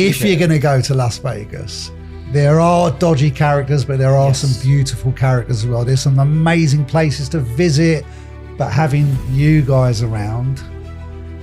If you're going to go to Las Vegas, there are dodgy characters, but there are some beautiful characters as well. There's some amazing places to visit, but having you guys around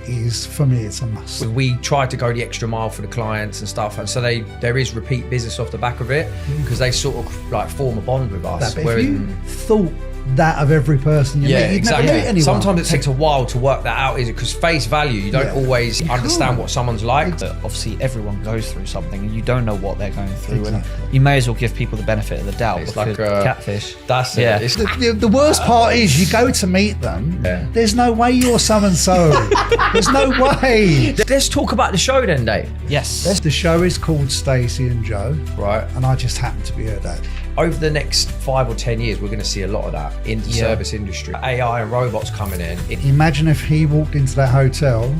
is, for me, it's a must. We try to go the extra mile for the clients and stuff, and so there is repeat business off the back of it, because they sort of like form a bond with us. If you thought that of every person you meet, you'd never meet anyone. Sometimes it takes a while to work that out, is it? Because face value, you don't always understand what someone's like. But obviously everyone goes through something and you don't know what they're going through, and you may as well give people the benefit of the doubt. It's like catfish. That's it. The worst part is you go to meet them, there's no way you're so-and-so. There's no way. Let's talk about the show then, Dave. Yes. The show is called Stacy and Joe. Right. And I just happen to be her dad. Over the next 5 or 10 years, we're going to see a lot of that in the service industry. AI and robots coming in. Imagine if he walked into that hotel,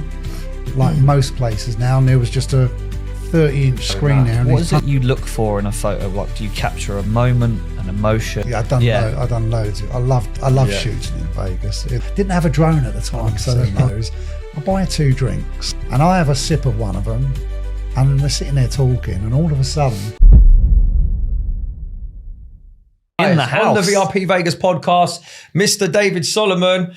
like most places now, and there was just a 30-inch screen there. What is it you look for in a photo? What do you capture? A moment, an emotion? Yeah, I've done loads. I love shooting in Vegas. It didn't have a drone at the time, so there's those. I buy 2 drinks, and I have a sip of one of them, and we're sitting there talking, and all of a sudden, in the house. On the VRP Vegas podcast, Mr. David Solomon.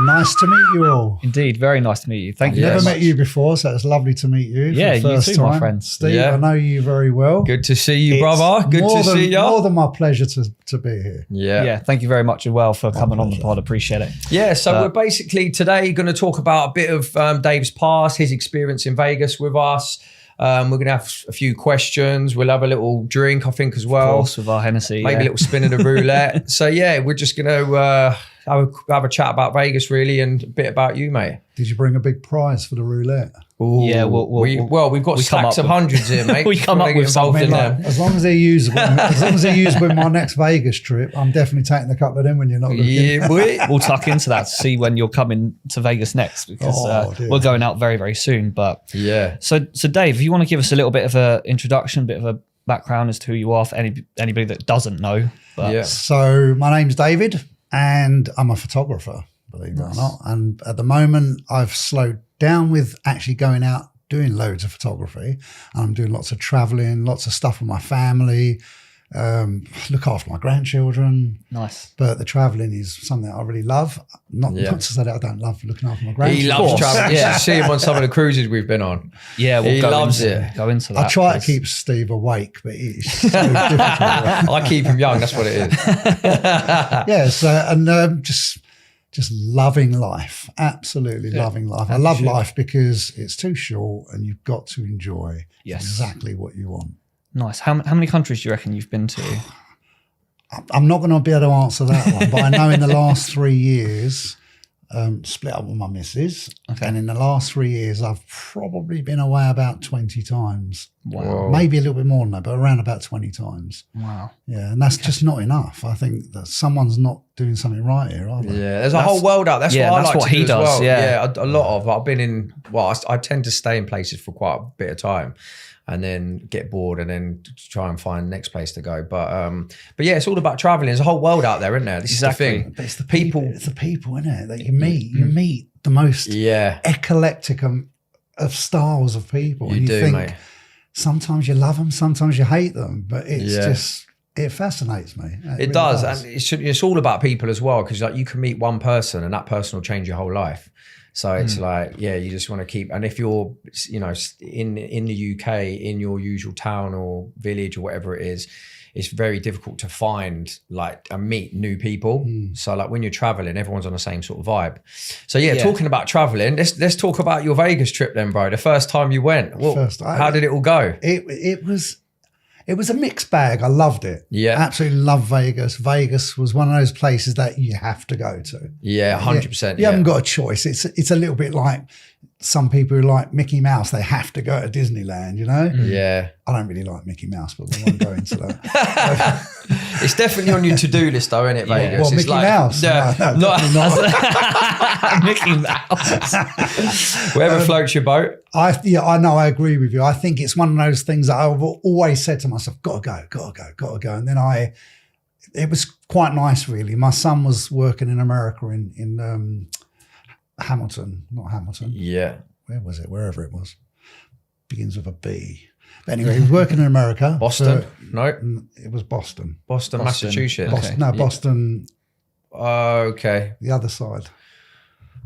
Nice to meet you all. Indeed, very nice to meet you. Thank you. Never met you before, so it's lovely to meet you. Yeah, for the first you too, time. my friend. Steve, I know you very well. Good to see you, brother. Good to see you. More than my pleasure to be here. Yeah, thank you very much as well for coming on the pod. Appreciate it. Yeah, so we're basically today going to talk about a bit of Dave's past, his experience in Vegas with us. We're going to have a few questions. We'll have a little drink, I think, as well. Of course, with our Hennessy. Maybe a little spin of the roulette. So, yeah, we're just going to have a chat about Vegas, really, and a bit about you, mate. Did you bring a big prize for the roulette? Ooh, yeah, we've got stacks of hundreds here, mate. We come up with something. As long as they're usable, with my next Vegas trip, I'm definitely taking a couple of them when you're not looking. Yeah, we'll tuck into that to see when you're coming to Vegas next, because we're going out very, very soon. But yeah. So Dave, if you want to give us a little bit of an introduction, a bit of a background as to who you are for anybody that doesn't know. But. So my name's David, and I'm a photographer, believe it or not. And at the moment, I've slowed down with actually going out doing loads of photography. I'm doing lots of traveling, lots of stuff with my family, look after my grandchildren. Nice. But the traveling is something that I really love. Not to say that I don't love looking after my grandchildren. He loves traveling. Yeah, you see him on some of the cruises we've been on. Yeah, he loves it. Go into that. I try to keep Steve awake, but it's so difficult. I keep him young. That's what it is. Yeah. So and just loving life, absolutely loving life. I love life because it's too short and you've got to enjoy exactly what you want. Nice. How many countries do you reckon you've been to? I'm not going to be able to answer that one, but I know in the last 3 years, split up with my missus, and in the last 3 years, I've probably been away about 20 times. Wow. Maybe a little bit more than that, but around about 20 times. Wow. Yeah, and that's just not enough. I think that someone's not doing something right here, are they? Yeah, there's a whole world out. That's what I like what to he do does. as well. Yeah, a lot of. I've been in. Well, I tend to stay in places for quite a bit of time, and then get bored, and then try and find the next place to go. But yeah, it's all about traveling. There's a whole world out there, isn't there? This is the thing. But it's the people. It's the people, isn't it? That you meet. You meet the most eclectic of styles of people. You do, mate. Sometimes you love them, sometimes you hate them, but it's just, it fascinates me. It really does. And it's all about people as well, because like you can meet one person and that person will change your whole life. So it's like, you just want to keep, and if you're, in the UK, in your usual town or village or whatever it is, it's very difficult to find and meet new people. So like when you're traveling, everyone's on the same sort of vibe. So talking about traveling, let's talk about your Vegas trip then, bro. The first time you went, how did it all go? It was a mixed bag. I loved it. Yeah. Absolutely love Vegas. Vegas was one of those places that you have to go to. Yeah, 100%. You haven't got a choice. It's a little bit like some people who like Mickey Mouse, they have to go to Disneyland, Yeah. I don't really like Mickey Mouse, but we won't go into that. It's definitely on your to-do list though, isn't it, Vegas? Well, Mickey Mouse? Yeah, no, not Mickey Mouse. Wherever floats your boat. I know, I agree with you. I think it's one of those things that I've always said to myself, gotta go. And then it was quite nice really. My son was working in America in Hamilton, not Hamilton. Yeah. Where was it? Wherever it was. begins with a B. But anyway, he was working in America. Boston? No. It was Boston. Boston, Massachusetts. Okay. Boston, Okay. the other side.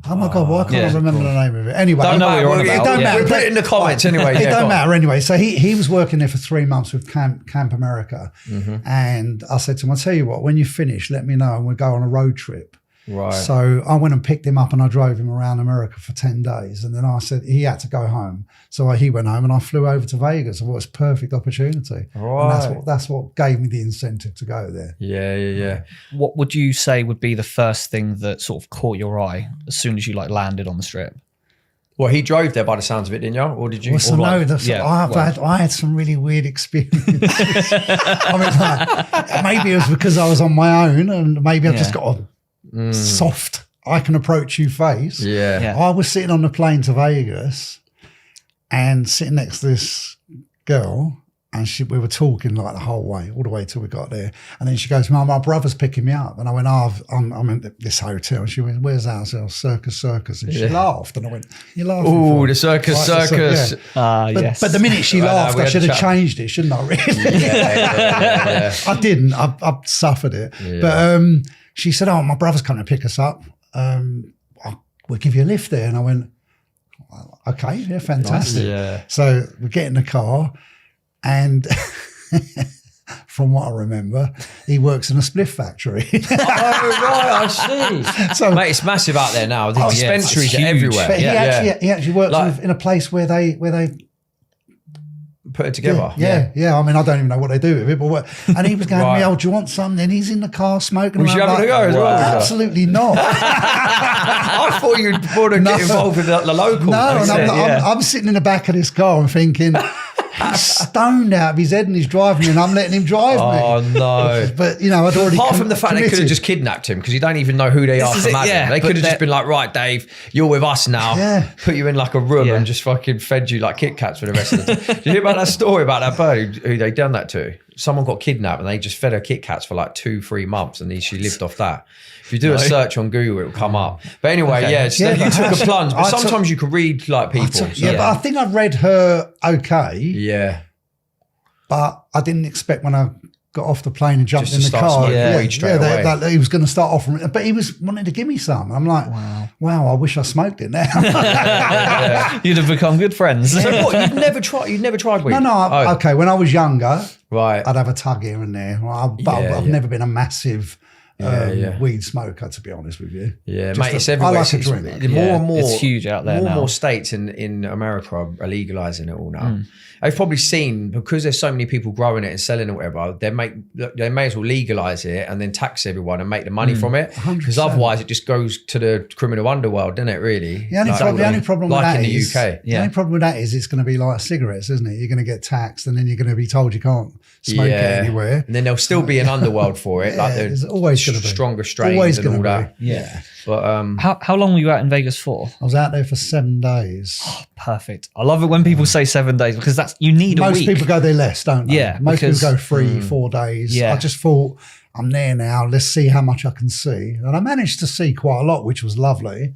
Oh my God, why can't I remember the name of it? Anyway, Don't know what you're on about. It don't matter. We'll put it in the comments anyway. It Yeah, don't go on. matter anyway. So he was working there for 3 months with Camp America. And I said to him, I'll tell you what, when you finish, let me know and we'll go on a road trip. Right. So I went and picked him up and I drove him around America for 10 days. And then I said he had to go home. So he went home and I flew over to Vegas. I thought it was a perfect opportunity. Right. And that's what gave me the incentive to go there. Yeah. What would you say would be the first thing that sort of caught your eye as soon as you like landed on the strip? Well, he drove there by the sounds of it, didn't you? Or did you? Well, so or no, like- that's, yeah, I had some really weird experiences. I mean, like, maybe it was because I was on my own and maybe I've just got a soft, I can approach you face. Yeah. I was sitting on the plane to Vegas and sitting next to this girl and we were talking like the whole way, all the way till we got there. And then she goes, "Mum, my brother's picking me up." And I went, I'm in this hotel. And she went, "Where's ours?" I said, Circus. And she laughed. And I went, "You're laughing Oh, for?" the circus. Yeah. Yes. But the minute she laughed, we I had should a have chat. changed it, shouldn't I? Really? Yeah. I didn't. I suffered it. Yeah. But she said, "Oh, my brother's coming to pick us up. We'll give you a lift there." And I went, "Well, okay, yeah, fantastic." Yeah. So we get in the car and from what I remember, he works in a spliff factory. Oh, right, I see. So Mate, it's massive out there now. The yeah, dispensaries it's are huge. everywhere. but he actually works Like- in a place where they Put it together. Yeah. I mean, I don't even know what they do with it, but and he was going to Right. me, "Oh, do you want some?" Then he's in the car smoking. Was and you I'm having a go as well? Absolutely not. I thought you'd want to get involved with the local. No, and Yeah. I'm sitting in the back of this car and thinking, he's stoned out of his head and he's driving and I'm letting him drive Oh, me. no. But, I'd already Apart from the fact they could have committed. just kidnapped him because you don't even know who they are is from it, Adam. yeah, They but could have just they're- been like, "Right, Dave, you're with us now." Yeah. Put you in like a room Yeah. and just fucking fed you like Kit Kats for the rest of the time. Did you hear about that story about that bird who they done that to? Someone got kidnapped and they just fed her Kit Kats for like 2-3 months and she lived off that. If you do a search on Google, it will come up. But anyway, Okay. so Yeah, you but took a how- plunge. But I took- sometimes you could read like people. so- But I think I read her okay, yeah. but I didn't expect when I got off the plane and jumped Just in to the start car. smoking weed straight away. That he was going to start offering, but he was wanting to give me some. I'm like, wow, I wish I smoked it now. You'd have become good friends. So what? You've never tried weed? No. Okay, when I was younger, Right. I'd have a tug here and there. But I've never been a massive weed smoker, to be honest with you. Yeah, Just mate, it's I everywhere. like a It's drink. more and more. It's huge out there more now. and more states in America are legalizing it all now. I've probably seen, because there's so many people growing it and selling it, whatever, they may as well legalize it and then tax everyone and make the money from it. 100%. Because otherwise it just goes to the criminal underworld, doesn't it, really? The only problem with like that in the is, UK. the only problem with that is it's going to be like cigarettes, isn't it? You're going to get taxed and then you're going to be told you can't smoke it anywhere. And then there'll still be an underworld for it. Like there's the always going to be. stronger strains Always and gonna all be. that. Yeah. But How long were you out in Vegas for? I was out there for 7 days. Perfect. I love it when people say 7 days because you need a Most week. people go there less, don't they? Yeah, Most people because- go 3-4 days. Yeah. I just thought, I'm there now. Let's see how much I can see. And I managed to see quite a lot, which was lovely.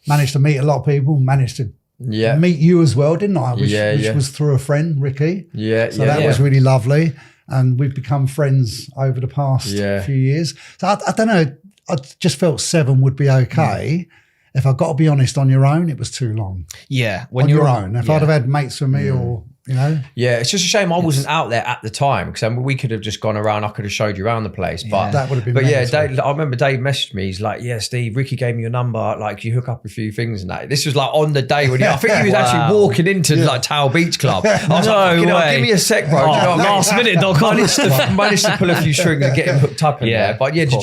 Managed to meet a lot of people. Managed to meet you as well, didn't I? Which was through a friend, Ricky. So that was really lovely. And we've become friends over the past few years. So I don't know. I just felt 7 would be okay. If I've got to be honest, on your own, it was too long. Yeah. When On you're your own. If I'd have had mates with me or, yeah, it's just a shame I wasn't out there at the time because we could have just gone around. I could have showed you around the place, but that would have been But yeah, mental. Dave, I remember Dave messaged me. He's like, "Yeah, Steve, Ricky gave me your number. Like, you hook up a few things and that." This was like on the day when I think he was actually walking into like Tower Beach Club. I was like, No way. "Give me a sec, bro." Do you know what I mean? lastminute.com. managed to pull a few strings and get him hooked up in there. But yeah, of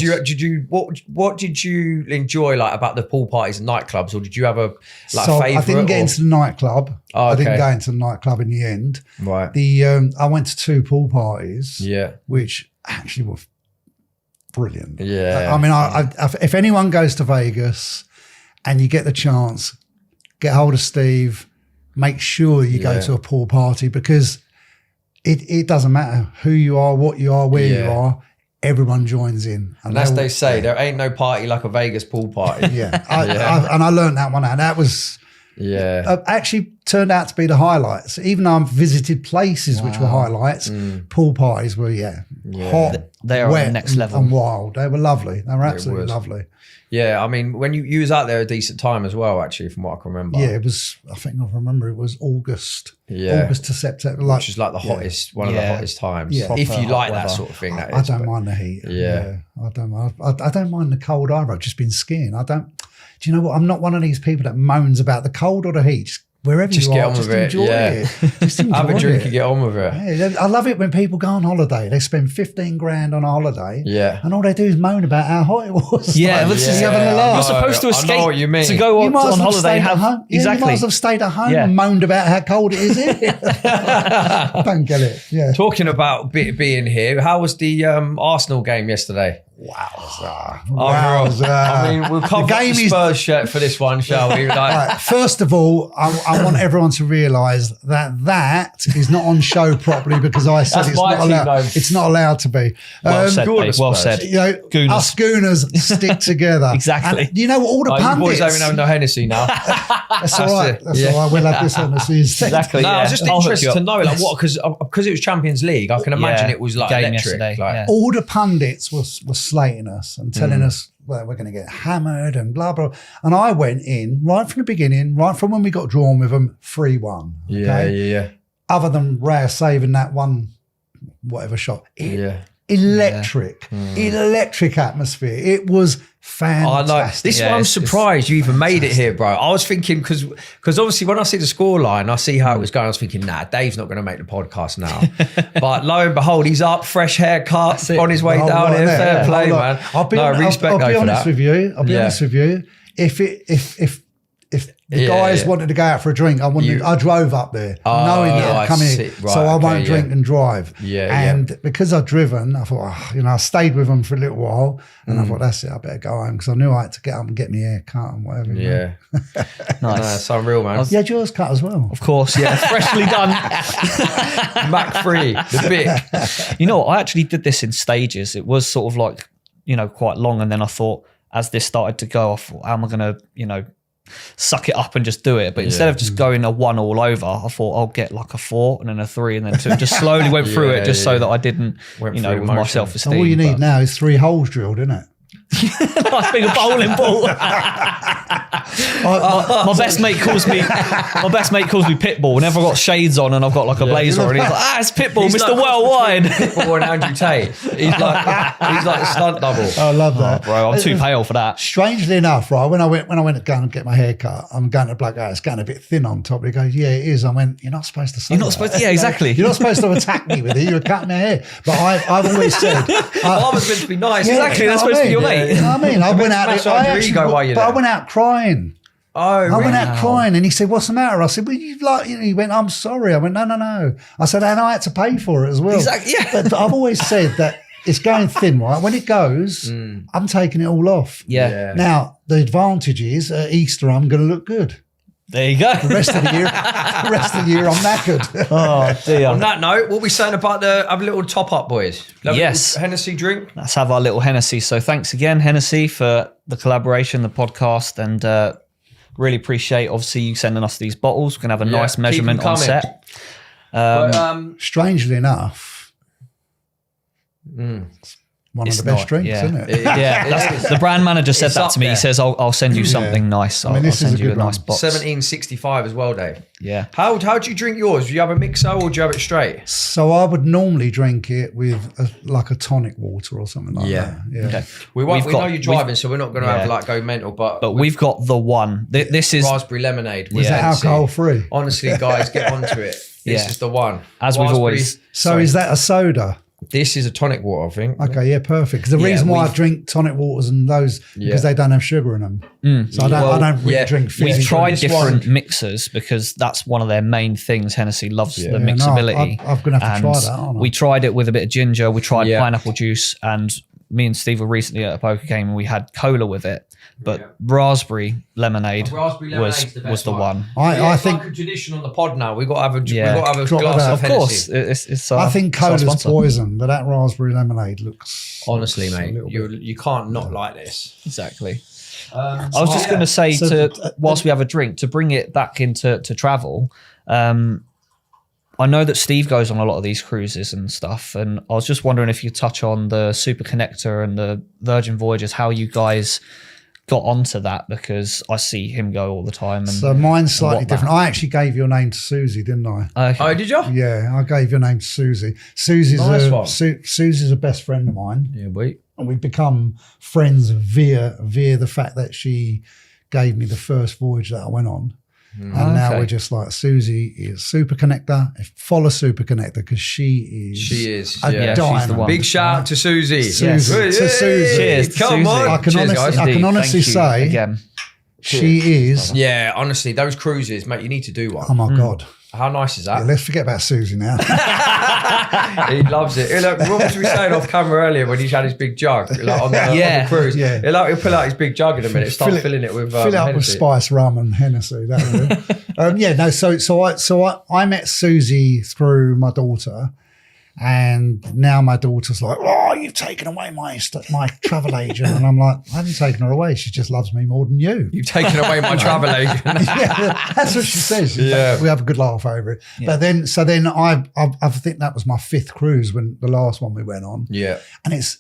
what did you enjoy like about the pool parties and nightclubs, or did you have a So favorite? I didn't get into the nightclub. Oh, I didn't okay. go into the nightclub in the end. Right. I went to 2 pool parties, Yeah. which actually were brilliant. Yeah. I mean, if anyone goes to Vegas and you get the chance, get hold of Steve, make sure you go to a pool party because it doesn't matter who you are, what you are, where you are. Everyone joins in. And as they say, there ain't no party like a Vegas pool party. Yeah. I learned that one out. That was actually turned out to be the highlights. Even though I've visited places which were highlights, pool parties were hot, they are wet, the next level and wild. They were lovely. They were absolutely lovely. Yeah, I mean, when you was out there a decent time as well, actually, from what I can remember. Yeah, it was. I think I remember it was August. August to September, which is like the hottest, one of the hottest times. Yeah. If you like weather. that sort of thing, I don't mind the heat. I don't mind. I don't mind the cold either. I've just been skiing. I don't. Do you know what? I'm not one of these people that moans about the cold or the heat. Just wherever just you get are, on just with it. enjoy it. Just enjoy have a drink it. and get on with it. Yeah, I love it when people go on holiday. They spend 15 grand on a holiday. Yeah. And all they do is moan about how hot it was. Yeah, like, this is having a laugh. You're supposed to escape. I know what you mean. To go You might as on well holiday. stayed at home. Yeah, exactly. you might as well stayed at home and moaned about how cold it is here. I don't get it. Yeah. Talking about being here, how was the Arsenal game yesterday? Wowza. I mean, we'll cover the Spurs shirt for this one, shall we? Right, first of all, I want everyone to realise that is not on show properly because I said That's it's my not team, allowed. though. It's not allowed to be. Well said, Good mate. Well said. You know, Gooners. us Gooners stick together. Exactly. And you know what? All the You boys pundits. don't even have no Hennessy now. That's all right. it. That's Yeah. all right. We'll have this on the season. Exactly. No, I was just I'll hook interested you to up. know, like, what, because it was Champions League. I can imagine it was like game electric. yesterday, Like, yeah. All the pundits were slating us and telling us, well, we're going to get hammered and blah, blah. And I went in right from the beginning, right from when we got drawn with them, 3-1. Okay? Yeah. Other than Raya saving that one, whatever shot. Electric atmosphere. It was fantastic. I know. This is why I'm surprised you even made it here, bro. I was thinking, because obviously when I see the scoreline, I see how it was going. I was thinking, nah, Dave's not going to make the podcast now. But lo and behold, he's up, fresh haircut, on his way down here. Fair play, man. I'll be honest with you. I'll be honest with you. If the guys wanted to go out for a drink, I drove up there knowing that I'd come in, so I won't drink and drive. And because I'd driven, I thought, I stayed with them for a little while, and I thought, that's it, I better go home because I knew I had to get up and get my hair cut and whatever. Yeah, Nice. No, it's unreal, man. You had yours cut as well. Of course, yeah, freshly done. Mac 3, the bit. You know, I actually did this in stages. It was sort of like, quite long, and then I thought, as this started to go, I thought, how am I going to, suck it up and just do it? But instead of just going a 1 all over, I thought I'll get like a 4 and then a 3 and then 2. Just slowly went through it so that I didn't, with my self-esteem. So all you need now is 3 holes drilled, isn't it? Nice big bowling ball. My best mate calls me Pitbull. Whenever I've got shades on and I've got like a blazer on, he's like, it's Pitbull, He's Mr. like Worldwide. Pitbull and Andrew Tate. He's like the stunt double. I love that, bro. I'm too pale for that. Strangely enough, right, when I went to go and get my hair cut, I'm going to Black Guy, it's getting a bit thin on top. He goes, yeah, it is. I went, you're not supposed to say You're not supposed to, yeah, exactly. You're not supposed to attack me with it. You're cutting my hair. But I've always said, I was meant to be nice. Yeah, Exactly, that's supposed to be your mate. You know what I mean? I went out smash under your ego while you're but I there. went out crying. Oh, really? I went out crying, and he said, "What's the matter?" I said, "Well, he went, I'm sorry." I went, "No." I said, "And I had to pay for it as well." Exactly, yeah. But I've always said that it's going thin, right? When it goes, I'm taking it all off. Yeah. Now the advantage is at Easter, I'm going to look good. There you go. The rest of the year, I'm knackered. Oh dear. On that note, what are we saying about have a little top up, boys? Have a Yes. little Hennessy drink. Let's have our little Hennessy. So thanks again, Hennessy, for the collaboration, the podcast, and really appreciate, obviously, you sending us these bottles. We're going to have a nice keep measurement them on coming. set. Strangely enough, it's one of It's the best not, drinks, yeah. isn't it? That's, the brand manager said It's that up to me. there. He says, I'll send you something nice. I'll this is send a you a good nice one. box. 1765 as well, Dave. Yeah. How do you drink yours? Do you have a mixer or do you have it straight? So I would normally drink it with like a tonic water or something like that. Yeah. Okay. We know you're driving, so we're not going to have go mental. But we've got the one. This is raspberry lemonade. Is that alcohol free? Honestly, guys, get onto it. This Yeah. is the one. As we've always. So is that a soda? This is a tonic water, I think. Okay, yeah, perfect. Because the reason why I drink tonic waters and those because they don't have sugar in them. So I don't really drink. We've fizzy tried drinks. different mixers because that's one of their main things. Hennessy loves the mixability. I'm going to have to try that, aren't I? We tried it with a bit of ginger. We tried pineapple juice, and me and Steve were recently at a poker game and we had cola with it. But raspberry lemonade was the one. I think like a tradition on the pod now. We've got to have a Drop glass it of out. Of course, Hennessy. it's I think it's our cola's sponsor. poison, but that raspberry lemonade looks Honestly, a mate, little bit. you can't not like this. Exactly. I was just going to say whilst we have a drink, to bring it back into travel. I know that Steve goes on a lot of these cruises and stuff, and I was just wondering if you touch on the Super Connector and the Virgin Voyages, how you guys got onto that, because I see him go all the time. And, so mine's slightly different. I actually gave your name to Susie, didn't I? Okay. Oh, did you? Yeah, I gave your name to Susie. Susie's a best friend of mine. Yeah, wait. And we've become friends via the fact that she gave me the first voyage that I went on. And now we're just like, Susie is Super Connector. Follow Super Connector because she is a diamond. She's the one. Big shout out to Susie. Susie. Cheers, come Susie. on. I can honestly say again. She is. Yeah, honestly, those cruises, mate, you need to do one. Oh my God. How nice is that? Yeah, let's forget about Susie now. He loves it. Look, what was we saying off camera earlier when he had his big jug like on the cruise? Yeah. He'll pull out his big jug in a minute, start filling it with fill it up with Hennessy. spice rum and Hennessy. So I met Susie through my daughter, and now my daughter's like, "Oh, you've taken away my travel agent," and I'm like, "I haven't taken her away. She just loves me more than you." You've taken away my travel agent. Yeah, that's what she says. Yeah. We have a good laugh over it. Yeah. But then I think that was my 5th cruise, when the last one we went on. Yeah. And it's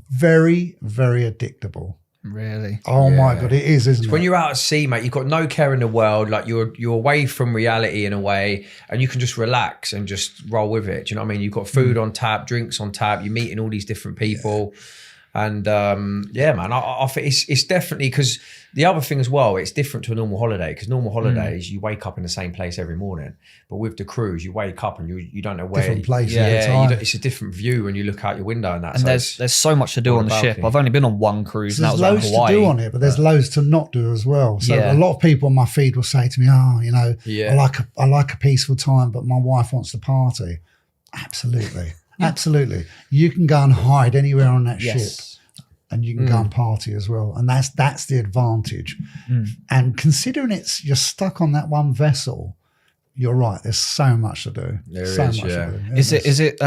very, very addictable. Really? Oh my God, it is, isn't it? When you're out at sea, mate, you've got no care in the world. Like you're away from reality in a way, and you can just relax and just roll with it. Do you know what I mean? You've got food on tap, drinks on tap. You're meeting all these different people. And man, I think it's definitely, because the other thing as well, it's different to a normal holiday, because normal holidays, you wake up in the same place every morning. But with the cruise, you wake up and you don't know where. Different place. It's a different view when you look out your window and that. And there's so much to do on the ship. I've only been on one cruise, so and that was there's on loads Hawaii. to do on it, but there's loads to not do as well. So a lot of people on my feed will say to me, I like a peaceful time, but my wife wants to party. Absolutely. Absolutely. You can go and hide anywhere on that ship. And you can go and party as well. And that's the advantage. And considering you're stuck on that one vessel, you're right. There's so much to do. Is it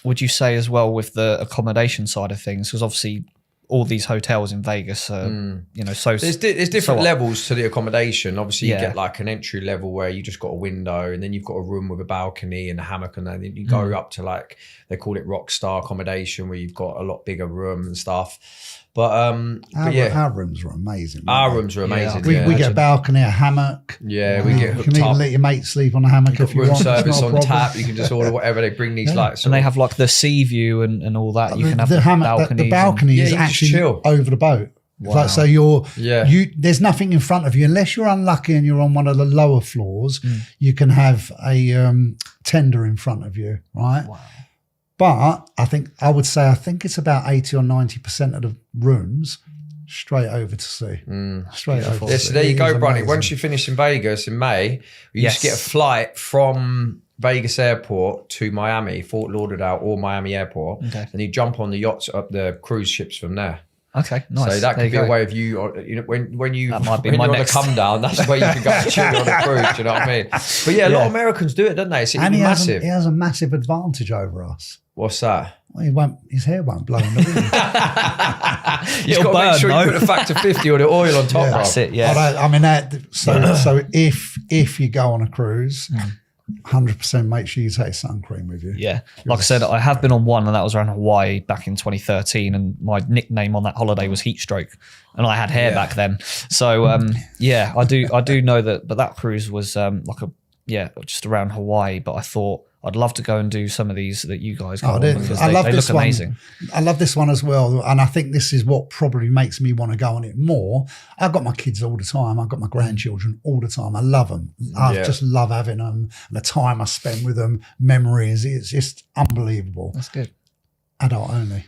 would you say as well with the accommodation side of things? Because obviously all these hotels in Vegas are, so there's different levels to the accommodation. Obviously, you get like an entry level where you just got a window, and then you've got a room with a balcony and a hammock, and then you go up to, like, they call it rock star accommodation, where you've got a lot bigger room and stuff. But our rooms are amazing. Our rooms are amazing. We get a balcony, a hammock. Yeah, we get hooked you can even up. let your mate sleep on the hammock if you want. Room service on tap. You can just order whatever. They bring these lights. And they have like the sea view and all that. You can have the hammock. balconies. The balcony is actually over the boat. Wow. So there's nothing in front of you unless you're unlucky and you're on one of the lower floors. You can have a tender in front of you, right? Wow. But I think it's about 80 or 90% of the rooms straight over to sea. Straight over to sea. So there you go, Bronny. Once you finish in Vegas in May, you just get a flight from Vegas Airport to Miami, Fort Lauderdale or Miami Airport. Okay. And you jump on the yachts up the cruise ships from there. Okay, nice. So that could be a way of you when you're on the come down, that's where you can go and chill on a cruise. Do you know what I mean? But a lot of Americans do it, don't they? It's massive. He has a massive advantage over us. What's that? Well, his hair won't blow in the wind. You've got to make sure you put a factor 50 or the oil on top. That's it. Yeah. So if you go on a cruise. 100% make sure you take sun cream with you. Yeah. Like I said, I have been on one, and that was around Hawaii back in 2013, and my nickname on that holiday was Heat Stroke, and I had hair back then. So I do know that, but that cruise was just around Hawaii, but I thought I'd love to go and do some of these that you guys go on, because they look amazing. I love this one as well, and I think this is what probably makes me want to go on it more. I've got my kids all the time. I've got my grandchildren all the time. I love them. I just love having them, and the time I spend with them, memories. It's just unbelievable. That's good. Adult only.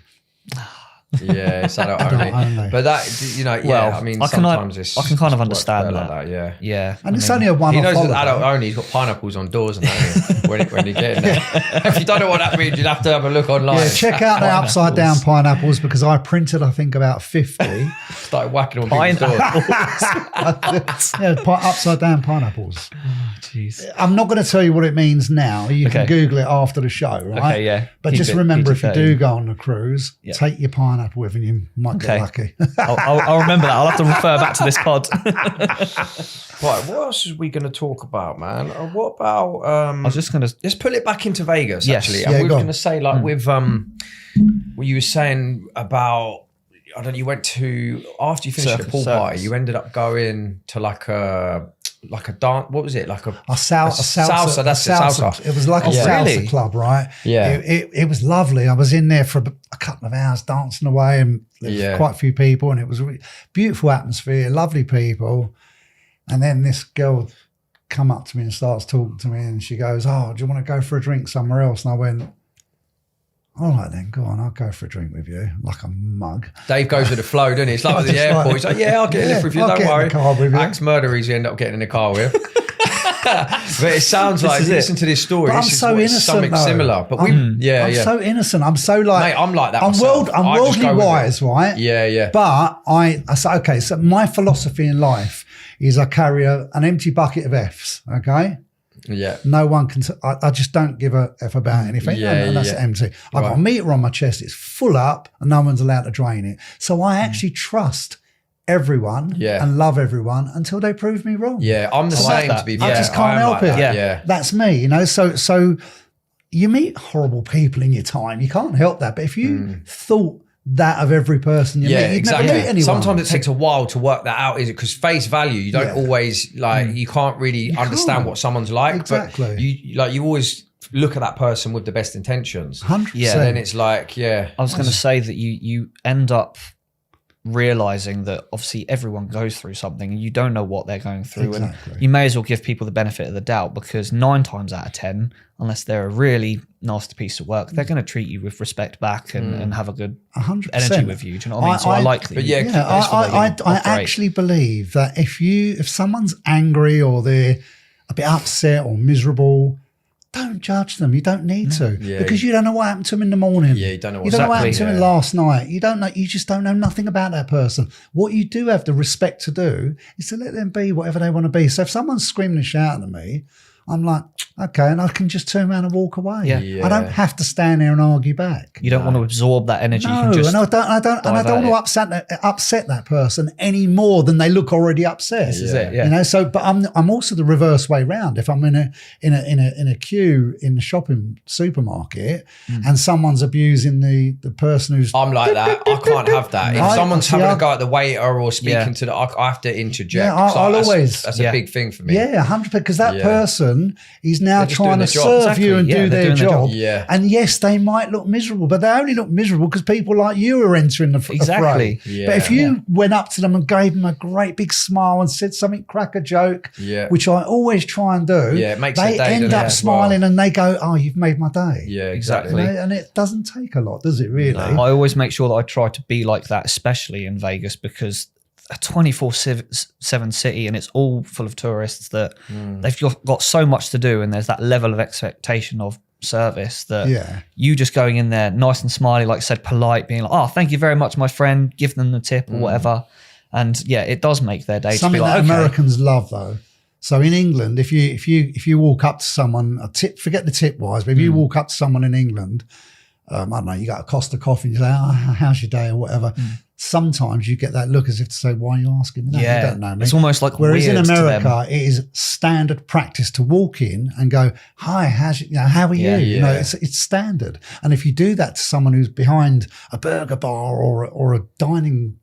Yeah, it's adult only. But that, I mean, sometimes I can kind of understand that. Like that. Yeah. And it's only a one-off. He knows it's adult only. He's got pineapples on doors and that when you get in there. If you don't know what that means, you'd have to have a look online. Yeah, check out the upside down pineapples, because I printed, I think, about 50. started whacking on people's doors. Yeah, upside down pineapples. Jeez. I'm not going to tell you what it means now. You can Google it after the show, right? Okay, yeah. But Keep just it remember, if you PG-13. do go on a cruise, take your pineapple with and you might get lucky. I'll remember that. I'll have to refer back to this pod. Right, what else are we going to talk about, man? What about... I was just going to... Let's pull it back into Vegas, Yes. actually. Yeah, And we were go on. going to say, like, with... what you were saying about... I don't know, you went to... After you finished the pool party, you ended up going to like a dance... What was it? Like a salsa. That's it, salsa. It was like a salsa club, right? Yeah. It was lovely. I was in there for a couple of hours dancing away, and there was quite a few people, and it was a really beautiful atmosphere, lovely people. And then this girl come up to me and starts talking to me, and she goes, "Oh, do you want to go for a drink somewhere else?" And I went, "All right then, go on, I'll go for a drink with you," like a mug. Dave goes with the flow, doesn't he? It's like at the airport. He's like, "Yeah, I'll get a lift with you, I'll don't get in worry." the car with you. Axe murderers you end up getting in the car with. But it sounds like, listen to this story. But this I'm is so what- innocent, something though. similar. But I'm yeah. so innocent. I'm so like, Mate, I'm like that I'm myself. I'm I just worldly go with wise, right? Yeah. But I say, okay, so my philosophy in life is I carry an empty bucket of F's, okay? Yeah. No one can, I just don't give a F about anything. And that's empty. I've got a meter on my chest, it's full up, and no one's allowed to drain it. So I actually trust everyone and love everyone until they prove me wrong. Yeah, I'm the same, to be fair. I just can't help it. Yeah. That's me, you know. So you meet horrible people in your time. You can't help that. But if you thought that of every person you meet, you'd never meet anyone. Sometimes it takes a while to work that out, is it? Because face value, you don't always you can't really understand what someone's like. Exactly. But you always look at that person with the best intentions. 100%. Yeah. Then it's like, I was going to say that you end up realizing that obviously everyone goes through something and you don't know what they're going through, and you may as well give people the benefit of the doubt, because 9 times out of 10, unless they're a really nasty piece of work, they're going to treat you with respect back and have a good 100%. energy with you. Do you know what I mean? So I like that. I actually believe that if someone's angry or they're a bit upset or miserable, don't judge them. You don't need to, because you don't know what happened to them in the morning. Yeah, you don't know what, what happened to them last night. You don't know. You just don't know nothing about that person. What you do have the respect to do is to let them be whatever they want to be. So if someone's screaming and shouting at me, I'm like, okay, and I can just turn around and walk away. Yeah. I don't have to stand there and argue back. You don't want to absorb that energy. No, you can just and I don't want to upset that person any more than they look already upset. This is it. Yeah. You know, so but I'm also the reverse way round. If I'm in a queue in the shopping supermarket and someone's abusing the person who's, I'm like that. I can't have that. If someone's having a go at the waiter or speaking to I have to interject. Yeah, I'll always. That's a big thing for me. Yeah, 100%, because that person is now just trying doing to their job. serve you and do their job. Yeah. And yes, they might look miserable, but they only look miserable because people like you are entering the fray. Yeah. But if you went up to them and gave them a great big smile and said something, crack a joke, which I always try and do, it makes they their day, end up smiling and they go, "Oh, you've made my day." Yeah, exactly. You know, and it doesn't take a lot, does it really? I always make sure that I try to be like that, especially in Vegas, because a 24/7 city and it's all full of tourists that they've got so much to do, and there's that level of expectation of service that you just going in there nice and smiley, like I said, polite, being like, "Oh, thank you very much, my friend," give them the tip or whatever. And it does make their day. Something to be like, that Americans love though. So in England, if you walk up to someone, forget the tip wise, but if you walk up to someone in England, I don't know, you got a Costa coffee and you say, "Oh, how's your day?" or whatever. Sometimes you get that look as if to say, "Why are you asking me that? You don't know me." It's almost like whereas in weird America, it is standard practice to walk in and go, "Hi, how are you?" You know, it's standard. And if you do that to someone who's behind a burger bar or a dining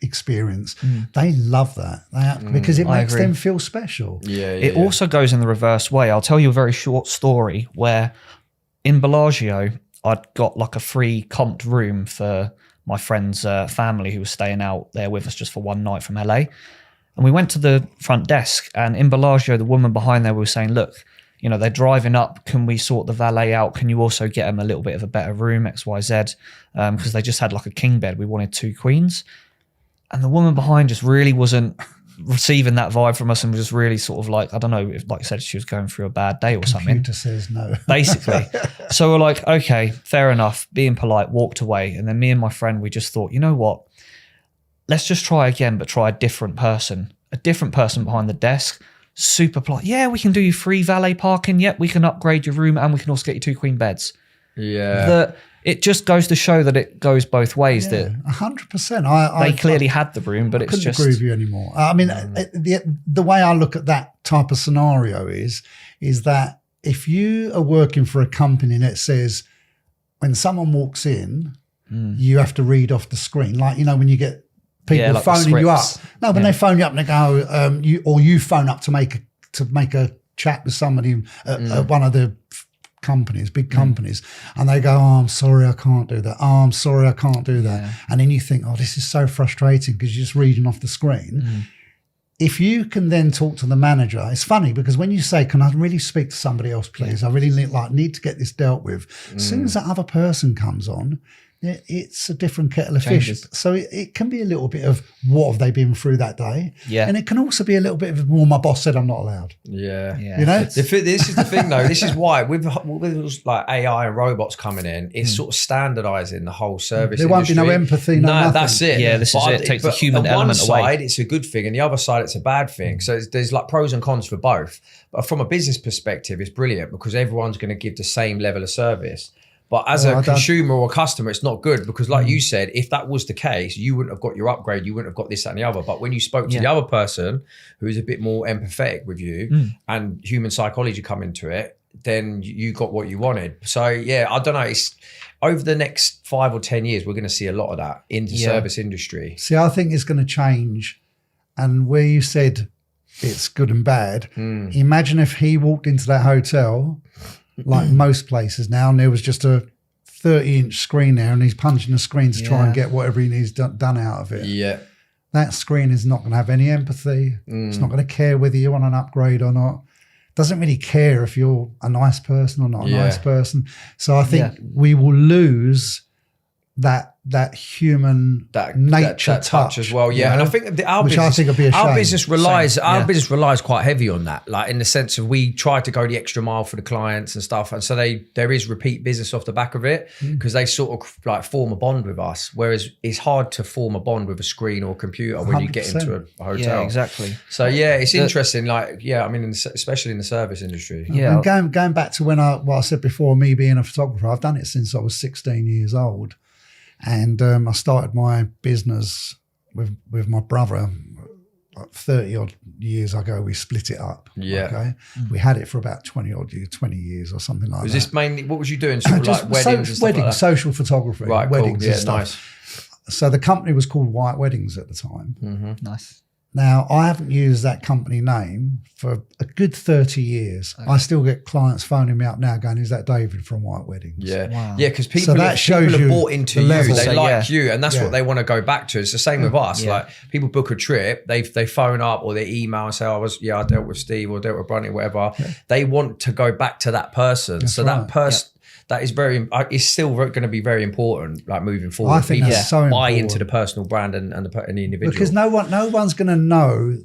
experience, they love that because it makes them feel special. It also goes in the reverse way. I'll tell you a very short story where in Bellagio, I'd got like a free comped room for my friend's family who was staying out there with us just for one night from LA. And we went to the front desk, and in Bellagio, the woman behind there was saying, "Look, you know, they're driving up. Can we sort the valet out? Can you also get them a little bit of a better room, XYZ? Because they just had like a king bed. We wanted 2 queens." And the woman behind just really wasn't receiving that vibe from us and was just really sort of like, I don't know, if, like I said, she was going through a bad day or something. Computer says no. Basically. So we're like, okay, fair enough, being polite, walked away. And then me and my friend, we just thought, you know what? let's just try again, but try a different person behind the desk. Super polite. Yeah, we can do you free valet parking. Yep, we can upgrade your room, and we can also get you 2 queen beds. Yeah. It just goes to show that it goes both ways. Yeah, that 100%. they clearly had the room, but it's just. I couldn't agree with you anymore. I mean, the way I look at that type of scenario is that if you are working for a company that says when someone walks in, you have to read off the screen, like when you get people like phoning you up. No, when Yeah. they phone you up and they go, you phone up to make a chat with somebody at one of the companies, big companies, and they go, oh, I'm sorry, I can't do that. Oh, I'm sorry, I can't do that. Yeah. And then you think, oh, this is so frustrating because you're just reading off the screen. If you can then talk to the manager, it's funny because when you say, can I really speak to somebody else, please? I really need to get this dealt with. As soon as that other person comes on, it's a different kettle of fish. So it can be a little bit of what have they been through that day? Yeah. And it can also be a little bit of, well, my boss said I'm not allowed. Yeah. This is the thing though. This is why with like AI and robots coming in, it's sort of standardizing the whole service There won't industry. be no empathy, no nothing. That's it. Yeah, this is it. It takes the human element away. On one side, it's a good thing, and the other side, it's a bad thing. So there's like pros and cons for both. But from a business perspective, it's brilliant because everyone's going to give the same level of service. But as a consumer or customer, it's not good because like you said, if that was the case, you wouldn't have got your upgrade, you wouldn't have got this, that and the other. But when you spoke to the other person who's a bit more empathetic with you and human psychology come into it, then you got what you wanted. So yeah, I don't know. It's over the next 5 or 10 years, we're going to see a lot of that in the service industry. See, I think it's going to change. And where you said it's good and bad, imagine if he walked into that hotel like most places now, and there was just a 30-inch screen there, and he's punching the screen to try and get whatever he needs done out of it. Yeah. That screen is not going to have any empathy. It's not going to care whether you want an upgrade or not. Doesn't really care if you're a nice person or not a nice person. So I think we will lose that human nature that touch as well. Yeah. And I think our business business relies quite heavy on that, like in the sense of we try to go the extra mile for the clients and stuff. And so there is repeat business off the back of it because they sort of like form a bond with us. Whereas it's hard to form a bond with a screen or computer when 100%. You get into a hotel. Yeah, exactly. So yeah, it's interesting. Like, I mean, especially in the service industry. Yeah. And going back to what I said before, me being a photographer, I've done it since I was 16 years old. And I started my business with my brother like 30 odd years ago. We split it up. Yeah. Okay. We had it for about 20 years or something like that. Was this mainly, what was you doing? Sort of like weddings and stuff like that? Social photography. Right, weddings cool. Yeah, and stuff. Nice. So the company was called White Weddings at the time. Nice. Now, I haven't used that company name for a good 30 years. Okay. I still get clients phoning me up now going, is that David from White Weddings? Yeah. Wow. Yeah, because people have bought into you. They like you, and that's what they want to go back to. It's the same with us. Yeah. Like people book a trip, they phone up or they email and say, I dealt with Steve or dealt with Bronny, whatever. Yeah. They want to go back to that person. That's that person... That is it's still going to be very important, like moving forward. I think that's so buy important. into the personal brand and the individual. Because no one's going to know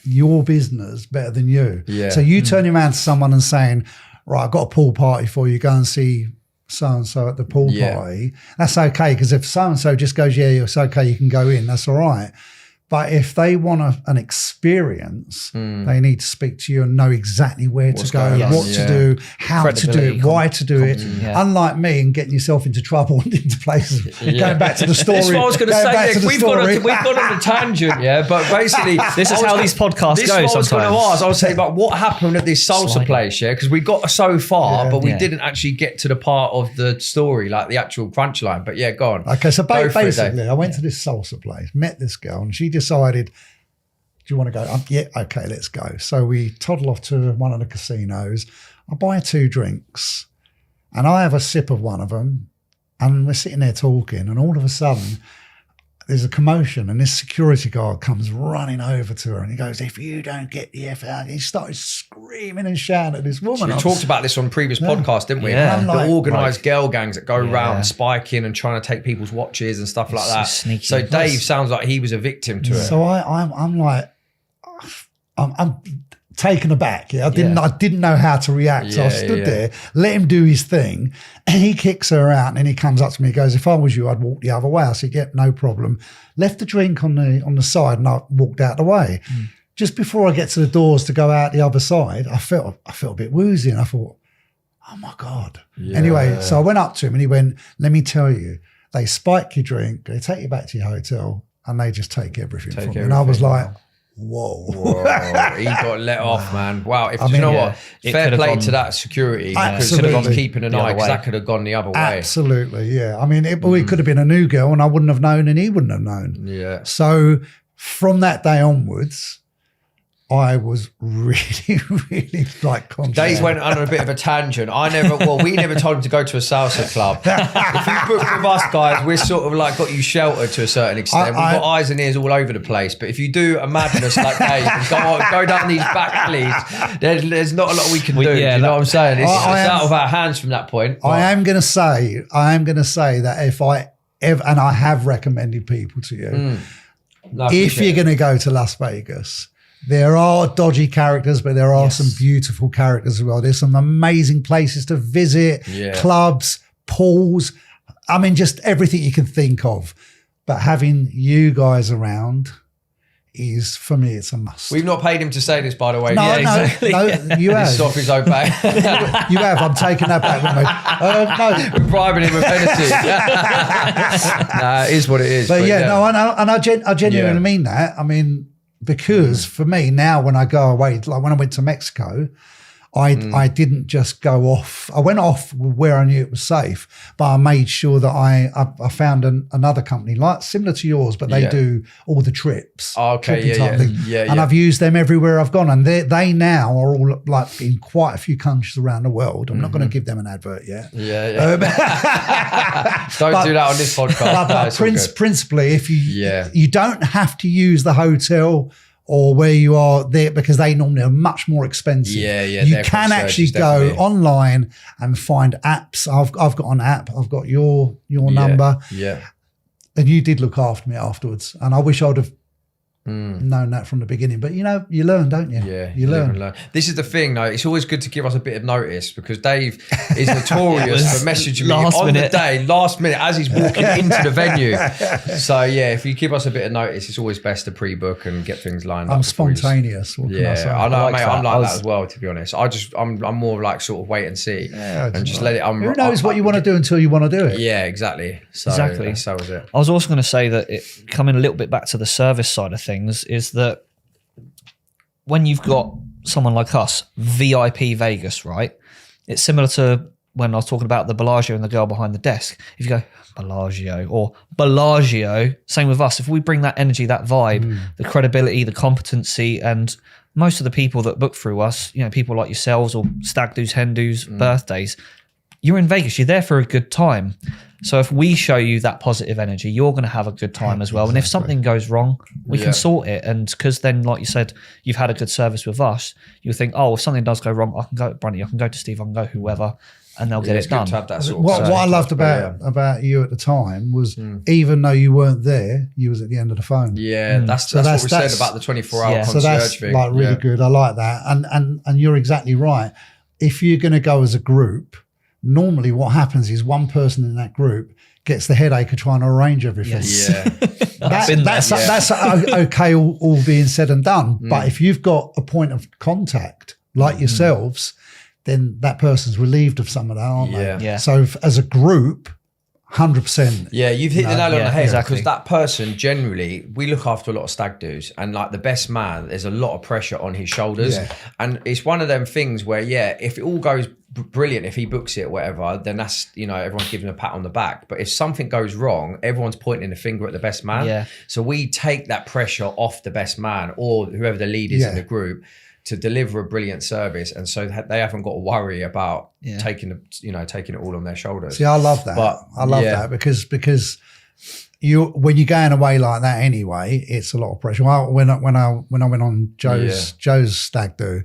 your business better than you. Yeah. So you turning around to someone and saying, right, I've got a pool party for you, go and see so-and-so at the pool party. That's okay, because if so-and-so just goes, it's okay, you can go in, that's all right. But if they want an experience, they need to speak to you and know exactly where to go, what to do, how to do it, why to do it. Yeah. Unlike me and getting yourself into trouble and into places. Going back to the story. That's what I was going to say. We've gone on a tangent, but basically this is how these podcasts go sometimes. I was saying about what happened at this salsa place, because we got so far, but we didn't actually get to the part of the story, like the actual crunch line. But go on. Okay, so basically I went to this salsa place, met this girl, and she decided, do you want to go? Yeah, okay, let's go. So we toddle off to one of the casinos. I buy 2 drinks and I have a sip of one of them, and we're sitting there talking, and all of a sudden there's a commotion, and this security guard comes running over to her and he goes, if you don't get the F out, he started screaming and shouting at this woman. We talked about this on previous podcasts, didn't we? Yeah. The organised girl gangs that go around spiking and trying to take people's watches and stuff like that. Sneaky. So Dave sounds like he was a victim to it. So I'm like, taken aback. I didn't know how to react. So I stood there, let him do his thing, and he kicks her out, and then he comes up to me and goes, if I was you, I'd walk the other way. I said, yeah, no problem. Left the drink on the side, and I walked out the way. Just before I get to the doors to go out the other side, I felt a bit woozy, and I thought, oh my God. Anyway, so I went up to him and he went, let me tell you, they spike your drink, they take you back to your hotel, and they just take everything from you. And I was like, whoa. He got let off, man. Wow. You know what? Fair play to that security, because he's keeping an eye, because that could have gone the other way. Absolutely, yeah. I mean, it could have been a new girl, and I wouldn't have known, and he wouldn't have known. Yeah. So from that day onwards, I was really, really like conscious. Dave went on a bit of a tangent. We never told him to go to a salsa club. If you book with us, guys, we're sort of like got you sheltered to a certain extent. We've got eyes and ears all over the place. But if you do a madness like Dave and go down these back alleys, there's not a lot we can do. You know what I'm saying? It's out of our hands from that point. I am going to say that if I ever, and I have recommended people to you, if you're going to go to Las Vegas, there are dodgy characters, but there are some beautiful characters as well. There's some amazing places to visit, clubs, pools. I mean, just everything you can think of. But having you guys around is, for me, it's a must. We've not paid him to say this, by the way. No, you have. It's off his own back. You have. I'm taking that back with me. We're bribing him with Hennessy. Nah, it is what it is. But I genuinely mean that. I mean, because for me now, when I go away, like when I went to Mexico, I didn't just go off. I went off where I knew it was safe, but I made sure that I found another company like similar to yours, but they do all the trips. And I've used them everywhere I've gone, and they now are all like in quite a few countries around the world. I'm not going to give them an advert yet. Don't do that on this podcast. But principally, if you don't have to use the hotel or where you are there, because they normally are much more expensive. You can actually go online and find apps. I've got an app. I've got your number. And you did look after me afterwards. And I wish I'd have known that from the beginning. But you learn, don't you? You learn. This is the thing, though. It's always good to give us a bit of notice, because Dave is notorious for messaging me on the day, last minute, as he's walking into the venue. So if you give us a bit of notice, it's always best to pre-book and get things lined up. I'm spontaneous. What can I say? I know, mate. I'm like that as well, to be honest. I'm more like sort of wait and see, and just let it. Who knows what you want to do until you want to do it? Yeah, exactly. So was it. I was also going to say that coming a little bit back to the service side of things, is that when you've got someone like us, VIP Vegas, right? It's similar to when I was talking about the Bellagio and the girl behind the desk. If you go Bellagio or Bellagio, same with us. If we bring that energy, that vibe, the credibility, the competency, and most of the people that book through us, people like yourselves or stag do's, hen do's, birthdays, you're in Vegas, you're there for a good time. So if we show you that positive energy, you're going to have a good time as well. And if something goes wrong, we can sort it. And because then, like you said, you've had a good service with us, you'll think, if something does go wrong, I can go to Brunty, I can go to Steve, I can go whoever, and they'll get it done. To have that sort of what I loved about you at the time was, even though you weren't there, you was at the end of the phone. That's what we said about the 24-hour concierge so that's thing. Like really good. I like that. And you're exactly right. If you're going to go as a group, normally what happens is one person in that group gets the headache of trying to arrange everything. That's okay, all being said and done. But if you've got a point of contact like yourselves, then that person's relieved of some of that, aren't they? So as a group, 100%. Yeah, you've hit the nail on the head, because that person, generally, we look after a lot of stag do's, and like the best man, there's a lot of pressure on his shoulders. And it's one of them things where, if it all goes brilliant, if he books it or whatever, then that's, everyone's giving a pat on the back. But if something goes wrong, everyone's pointing the finger at the best man. So we take that pressure off the best man or whoever the lead is in the group to deliver a brilliant service, and so they haven't got to worry about taking it all on their shoulders. See, I love that. I love that because when you're going away like that anyway, it's a lot of pressure. When I went on Joe's stag do,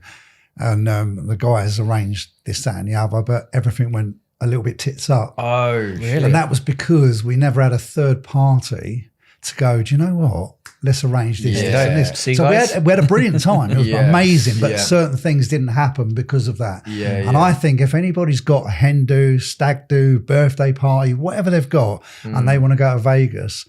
and the guys arranged this, that, and the other, but everything went a little bit tits up. Oh, really? And that was because we never had a third party to go, do you know what? Let's arrange this, Yeah. this and this. See, So guys? we had a brilliant time. It was Yeah. amazing, but Yeah. certain things didn't happen because of that. Yeah, And yeah. I think if anybody's got a hen do, stag do, birthday party, whatever they've got, and they want to go to Vegas,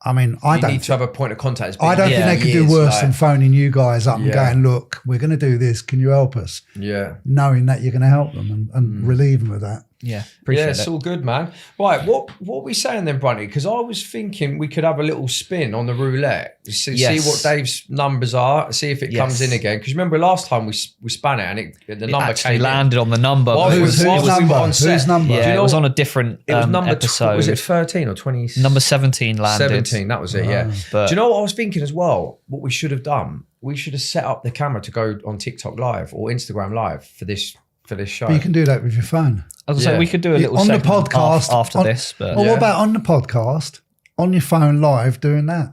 I mean, I You don't need to have a point of contact. It's I been don't think they could do years, worse like- than phoning you guys up and Yeah. going, look, we're going to do this. Can you help us? Yeah. Knowing that you're going to help them and relieve them of that. Yeah, appreciate Yeah, it's it. all good, man. Right, what are we saying then, Brunty? Because I was thinking we could have a little spin on the roulette, see Yes. what Dave's numbers are, see if it comes Yes. in again. Because remember last time we span it and the It number actually came landed on the number. While but we it were- was, while Whose we were number? on set. Whose number? yeah, Do you it know- was on a different in. It was number episode. was it 13 or 20? Number 17 landed. 17, that was it, yeah. But- Do you know what I was thinking as well? What we should have done? We should have set up the camera to go on TikTok Live or Instagram Live for this show. But you can do that with your phone. I was gonna say we could do a little on the segment podcast after on- this, but Or Yeah. what about on the podcast, on your phone live doing that?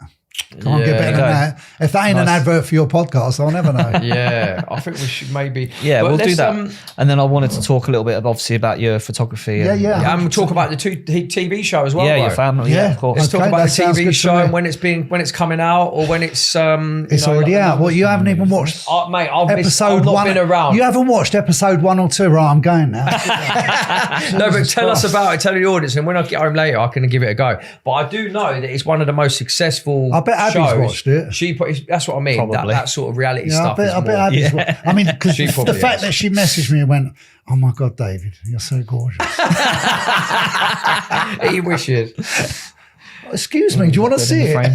Can't Yeah. get better than There you that. If that ain't an Nice. advert for your podcast, I'll never know. Yeah, I think we should maybe. yeah, But we'll do let's, that. And then I wanted to talk a little bit obviously about your photography. Yeah, and, yeah. And we'll talk about the TV show as well. yeah, bro. your family. Yeah, Yeah. of course. Let's talk Okay, about that the sounds TV good to show me. and when it's coming out or when it's It's already out. Well, you haven't even watched Mate, I've episode not one. been around. You haven't watched episode 1 or 2, right? I'm going now. No, but Jesus tell us Christ. about it. Tell the audience, and when I get home later, I can give it a go. But I do know that it's one of the most successful. I bet Abby's shows. watched it. That's what I mean. Probably. That sort of reality Yeah, stuff. I bet Abby's I mean, because She the probably fact is. that she messaged me and went, oh my God, David, you're so gorgeous. He wishes. Excuse me, do you want to see it? Right,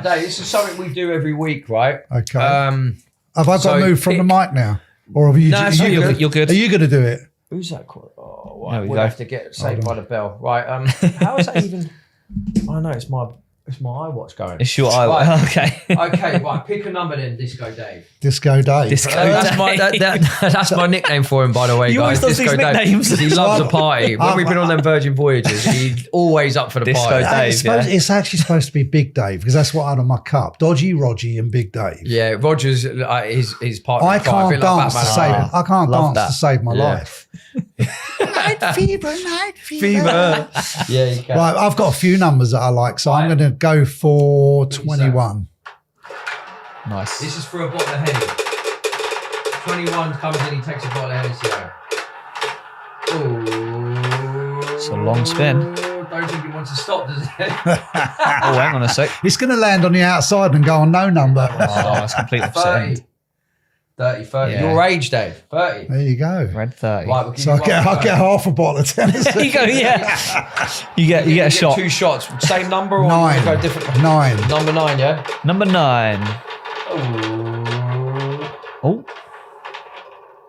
Dave. This is something we do every week, right? Okay. Um, Have I got so to move from the pick- mic now? Or have you, No, it's not you're, good. you're good. Are you going to do it? who's that called? Oh, There right. we We'll go. have to get saved by the bell. Right. How is that even? I know it's my iWatch going. It's your Right. Okay. Okay, right. Pick a number then, Disco Dave. Disco Dave. Disco That's my Dave. that's my nickname for him, by the way, He guys. always does Disco these Dave. nicknames. He loves a party. When we've been on them Virgin Voyages, he's always up for the Disco party. Dave. yeah. It's actually supposed to be Big Dave because that's what I had on my cup. Dodgy, Rogie, and Big Dave. Yeah, Rogers, his partner. I can't dance to save. Ah, I can't love dance that. to save my Yeah. life. Night fever. Yeah, you can. Right, I've got a few numbers that I like, so I'm going to go for 21. Nice. This is for a bottle of Henny. 21 comes in, he takes a bottle of Hennessy out. Ooh. It's a long spin. Don't think he wants to stop, does it? Oh, hang on a sec. It's going to land on the outside and go on no number. Oh, that's completely 30. upsetting. 30. Yeah. Your age, Dave. 30. There you go. Red 30. Right, we'll give So you one I'll go. get half a bottle of Tennessee. There you go, yeah. You get a shot. 2 shots. Same number or 9. you go different? 9. Number 9, yeah? Number 9. Ooh. Oh,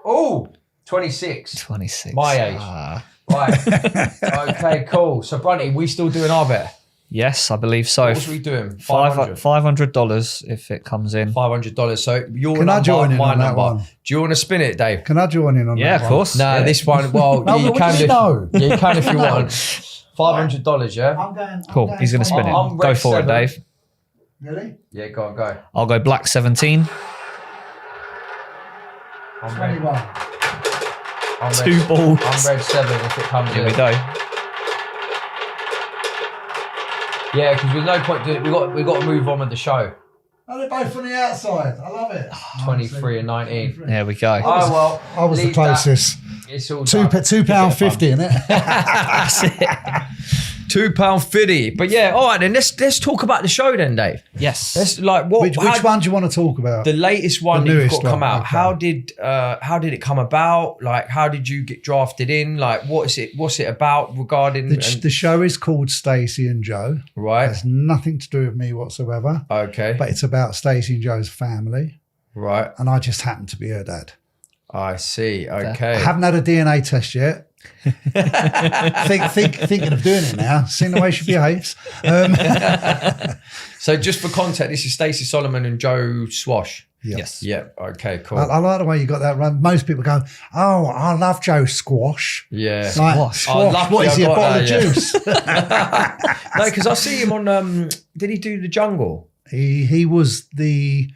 Ooh. 26. 26. My age. Ah. Right. Okay, cool. So, Brunty, we still doing our bet? Yes, I believe so. What was we doing? 500. $500 if it comes in. $500. So your Can I number, join in my on that number. one? Do you want to spin it, Dave? Can I join in on Yeah, that of course. No, Yeah. this one. Well, No, yeah, you but can. you know. Yeah, you can if you want. $500. Yeah. I'm going. Cool. He's going to spin it. I'm Go red for 7. it, Dave. Really? Yeah, go on, go. I'll go black 17. I'm red. 21. I'm 2 red. balls. I'm red 7 if it comes Here in. we go. Yeah, because there's no point doing it. We got to move on with the show. Oh, they're both on the outside. I love it. 23 and 19. There we go. Oh well. I was the leave that. closest. It's all £2.50 in it. That's it. £2.50. But yeah, all right then. Let's talk about the show then, Dave. Yes. Let's like what Which one do you want to talk about? the latest one The that you've newest got come one, out. okay. How did it come about? Like, how did you get drafted in? Like, what's it about regarding? The show is called Stacy and Joe. It Right. has nothing to do with me whatsoever. Okay. But it's about Stacy and Joe's family, Right. and I just happen to be her dad. I see. I Okay. haven't had a DNA test yet. Thinking of doing it now, seeing the way she behaves. So just for context, this is Stacy Solomon and Joe Swash. Yeah. Yes. Yeah. Okay. Cool. I like the way you got that run. Most people go, "Oh, I love Joe Squash." yeah. Like, Squash. Oh, squash. lucky What is I he? A got bottle of that, yeah. juice? No, because I see him on. Did he do the Jungle? He was the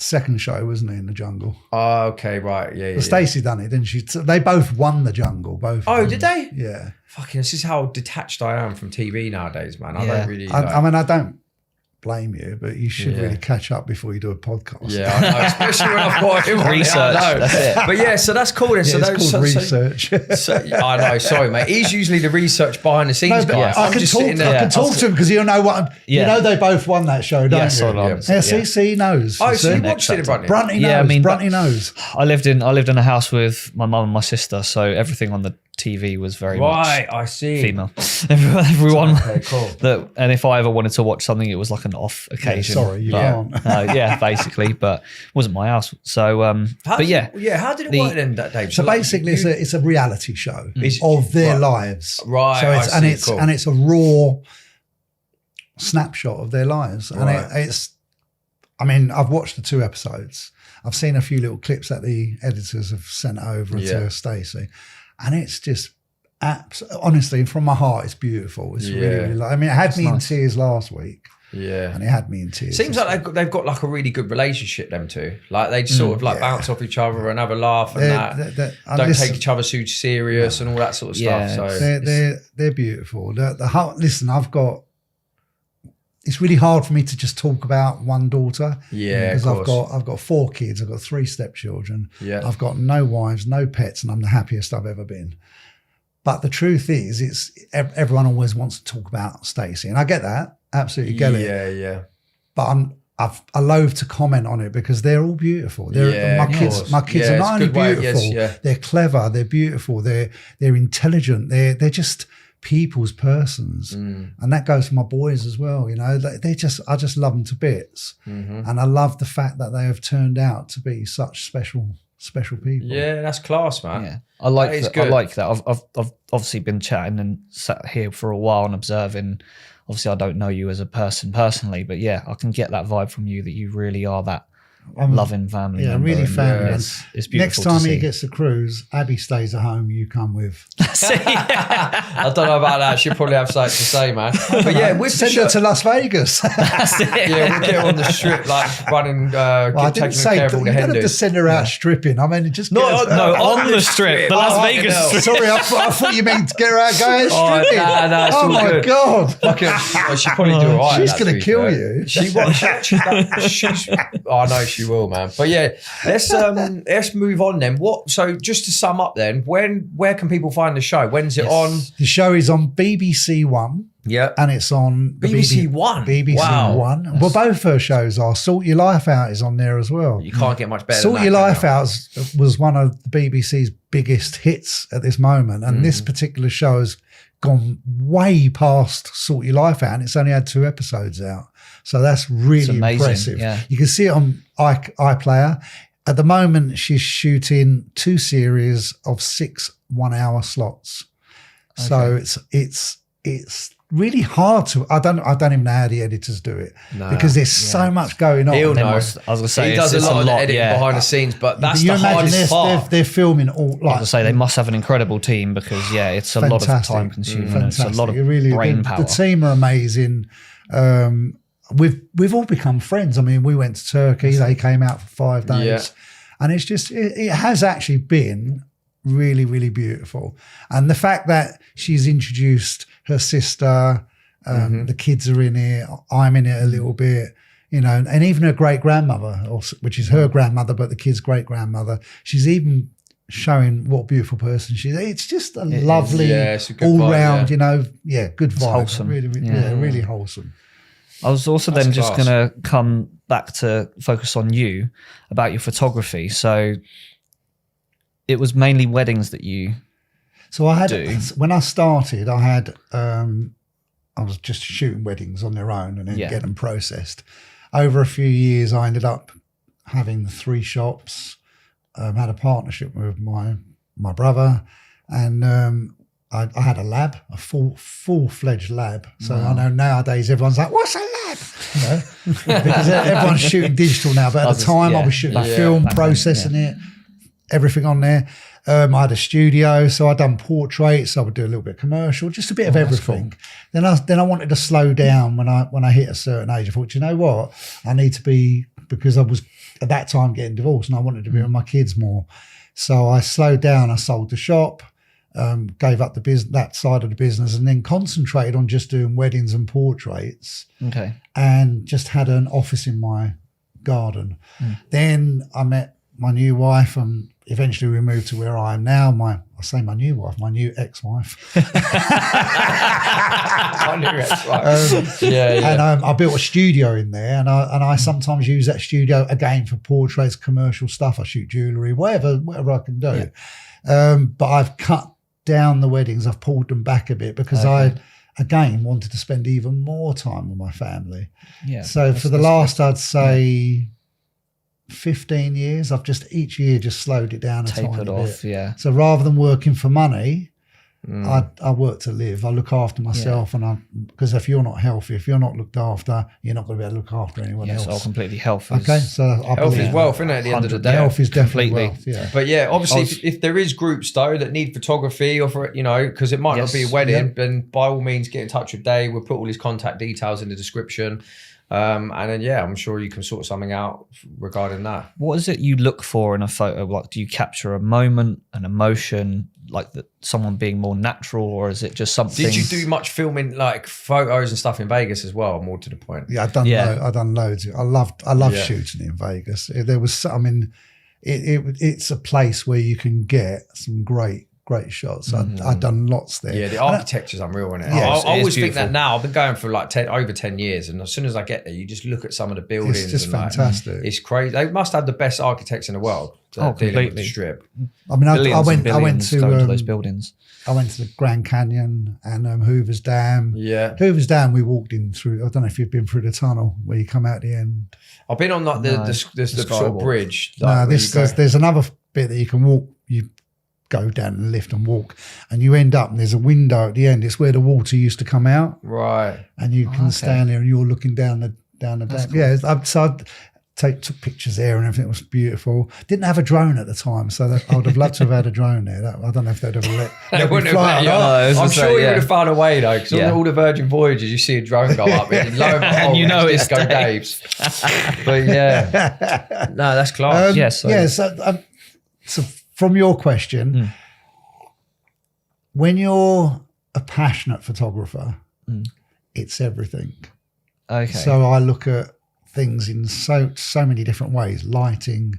second show, wasn't he, in the jungle? Oh, okay, right, yeah. Well, Stacy done it, didn't she? They both won the jungle. Both. Oh, did they? Yeah. Fucking, this is how detached I am from TV nowadays, man. I don't really. I mean, I don't blame you, but you should really catch up before you do a podcast. Yeah, I know, especially when I've got him on Research, that's it. But yeah, so that's cool. Then. So it's called research. I know, sorry, mate. He's usually the research behind the scenes guy. I can talk to him because you'll know what. You know, they both won that show, don't you? See, he knows. Oh, so you watched it, Brunty? Brunty knows. Yeah, I mean, Brunty knows. I lived in a house with my mum and my sister, so everything on the TV was very much I see. female. Everyone. Okay, cool. And if I ever wanted to watch something, it was like an off occasion. Sorry, you can't. Basically, but it wasn't my house. So, how did it work then, Dave? So basically, it's a reality show of their lives, right? So it's a raw snapshot of their lives, and it's. I mean, I've watched the 2 episodes. I've seen a few little clips that the editors have sent over to Stacy. And it's just, honestly, from my heart, it's beautiful. It's really, I mean, it had me in tears last week. Yeah. And it had me in tears. Seems like they've got like a really good relationship, them two. Like they just sort of like bounce off each other and have a laugh and don't take each other too serious and all that sort of stuff. So they're beautiful. Listen, it's really hard for me to just talk about one daughter. Yeah, because I've got 4 kids. I've got 3 stepchildren. Yeah, I've got no wives, no pets, and I'm the happiest I've ever been. But the truth is, it's everyone always wants to talk about Stacy, and I get that. Absolutely get it. Yeah. But I loathe to comment on it because they're all beautiful. My kids are not only beautiful, they're clever, they're beautiful, they're intelligent, they're just people's persons, and that goes for my boys as well. You know, I just love them to bits, and I love the fact that they have turned out to be such special people. Yeah, that's class, man. Yeah, I like that. I like that. I've obviously been chatting and sat here for a while and observing. Obviously, I don't know you as a person personally, but yeah, I can get that vibe from you that you really are that loving family. Yeah, really family. It's beautiful. Next time he gets a cruise, Abby stays at home. You come with. I don't know about that. She'll probably have something to say, man. But yeah, we'll send her to Las Vegas. Yeah, we'll get her on the strip, like running, taking care of all the Hindus. You don't have to send her out stripping. I mean, just on the strip, the Las Vegas strip. Sorry, I thought you meant to get her out going stripping. No, it's all my good. God! She'll probably do all right. She's going to kill you. I know she will, man. But yeah, let's move on then. So just to sum up then, where can people find the show? When's it on? The show is on BBC One. Yeah. And it's on BBC One. BBC One. Well, both her shows are. Sort Your Life Out is on there as well. You can't get much better Sort than that. Your Life Out was one of the BBC's biggest hits at this moment. And this particular show has gone way past Sort Your Life Out, and it's only had 2 episodes out. So that's really impressive. Yeah. You can see it on iPlayer. At the moment, she's shooting 2 series of 6 1-hour slots. Okay. So it's really hard to. I don't even know how the editors do it because there's so much going on. He'll know. I was going to say he does a lot of editing behind the scenes, but that's the hardest part. They're filming all. I was going to say they must have an incredible team because it's a lot of time consuming. And it's a lot of brain power. The team are amazing. We've all become friends. I mean, we went to Turkey. They came out for 5 days, and it's just it has actually been really, really beautiful. And the fact that she's introduced her sister, the kids are in it, I'm in it a little bit, you know, and even her great grandmother, which is her grandmother, but the kid's great grandmother. She's even showing what a beautiful person she is. It's just a lovely, all round, good vibe. It's wholesome. Really wholesome. I was also then just going to come back to focus on you about your photography. So it was mainly weddings that you when I started, I was just shooting weddings on their own and then get them processed. Over a few years, I ended up having 3 shops, had a partnership with my brother, and I had a lab, a full-fledged lab. So I know nowadays everyone's like, what's a lab? You know, because everyone's shooting digital now. But at the time I was shooting film, processing it, everything on there. I had a studio, so I'd done portraits. I would do a little bit of commercial, just a bit of everything. Cool. Then I wanted to slow down when I hit a certain age. I thought, you know what, I need to be, because I was at that time getting divorced and I wanted to be with my kids more. So I slowed down. I sold the shop, gave up that side of the business, and then concentrated on just doing weddings and portraits. Okay, and just had an office in my garden. Then I met my new wife, and eventually we moved to where I am now. My new wife, my new ex-wife. My new ex-wife. And I built a studio in there, and I sometimes use that studio again for portraits, commercial stuff. I shoot jewellery, whatever I can do. But I've cut down the weddings. I've pulled them back a bit because I, again, wanted to spend even more time with my family. Yeah. So for the last, I'd say 15 years, I've just each year just slowed it down a tiny bit. Yeah. So rather than working for money, I work to live. I look after myself, and because if you're not healthy, if you're not looked after, you're not going to be able to look after anyone else. So completely health. Okay, so health is wealth, isn't it? At the end of the day, health is definitely wealth. Yeah. But yeah, obviously, if there is groups though that need photography, or for because it might not be a wedding, then by all means get in touch with Dave. We'll put all his contact details in the description. And then I'm sure you can sort something out regarding that. What is it you look for in a photo? Like, do you capture a moment, an emotion, like someone being more natural, or is it just something? Did you do much filming, like photos and stuff in Vegas as well? More to the point. Yeah, I've done loads. I love shooting in Vegas. There was, it's a place where you can get some great shots. I've done lots there. Yeah, the architecture's unreal, isn't it? Yeah, I always think that now. I've been going for like over 10 years, and as soon as I get there, you just look at some of the buildings. It's just fantastic. It's crazy. They must have the best architects in the world dealing with the Strip. I mean, I went to those buildings. I went to the Grand Canyon and Hoover's Dam. Yeah. Hoover's Dam, we walked in through, I don't know if you've been through the tunnel where you come out the end. I've been on like the sort of bridge. There's another bit that you can walk, you go down and lift and walk, and you end up, and there's a window at the end. It's where the water used to come out. Right. And you can stand there and you're looking down the dam. Cool. Yeah, so I took pictures there and everything. It was beautiful. Didn't have a drone at the time, so I would have loved to have had a drone there. I don't know if they'd ever let me fly. I'm sure you would have found a way though, because all the Virgin Voyages, you see a drone go up and lo and behold, you know it's Disco Dave's. But yeah, no, that's class. So from your question, when you're a passionate photographer, it's everything. Okay. So I look at things in so many different ways: lighting,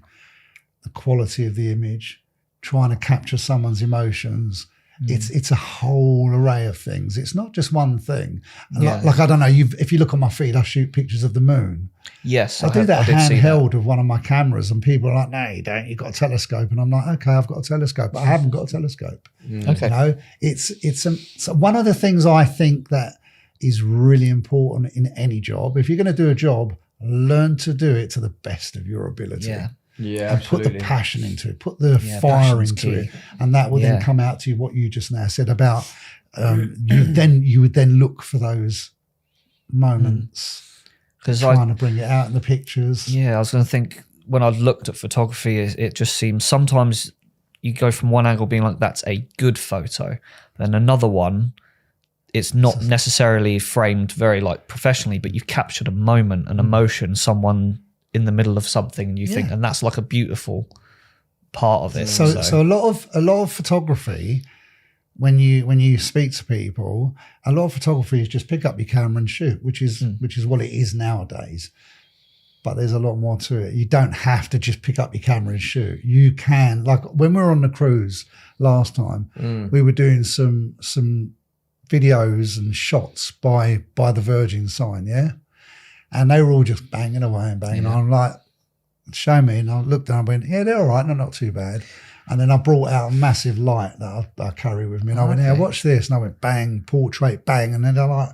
the quality of the image, trying to capture someone's emotions. It's a whole array of things. It's not just one thing. Like I don't know, if you look on my feed, I shoot pictures of the moon. Yes, I do that handheld with one of my cameras, and people are like, "No, you don't. You've got a telescope." And I'm like, "Okay, I've got a telescope, but I haven't got a telescope." Okay, you know, it's one of the things I think that is really important in any job. If you're going to do a job, learn to do it to the best of your ability. Yeah, and put the passion into it, put the fire into it, and that will then come out to you. What you just now said about you would then look for those moments, because trying to bring it out in the pictures. Yeah, I was going to think, when I've looked at photography, it just seems sometimes you go from one angle being like, that's a good photo, then another one, it's not necessarily framed very like professionally, but you've captured a moment, an emotion, someone in the middle of something, and you think, and that's like a beautiful part of it. So a lot of photography, when you speak to people, a lot of photography is just pick up your camera and shoot, which is what it is nowadays. But there's a lot more to it. You don't have to just pick up your camera and shoot. You can, like when we were on the cruise last time, we were doing some videos and shots by the Virgin sign, and they were all just banging away and banging. I'm like, show me. And I looked and I went, yeah, they're all right. No, not too bad. And then I brought out a massive light that I carry with me. And I went, yeah, watch this. And I went, bang, portrait, bang. And then they're like,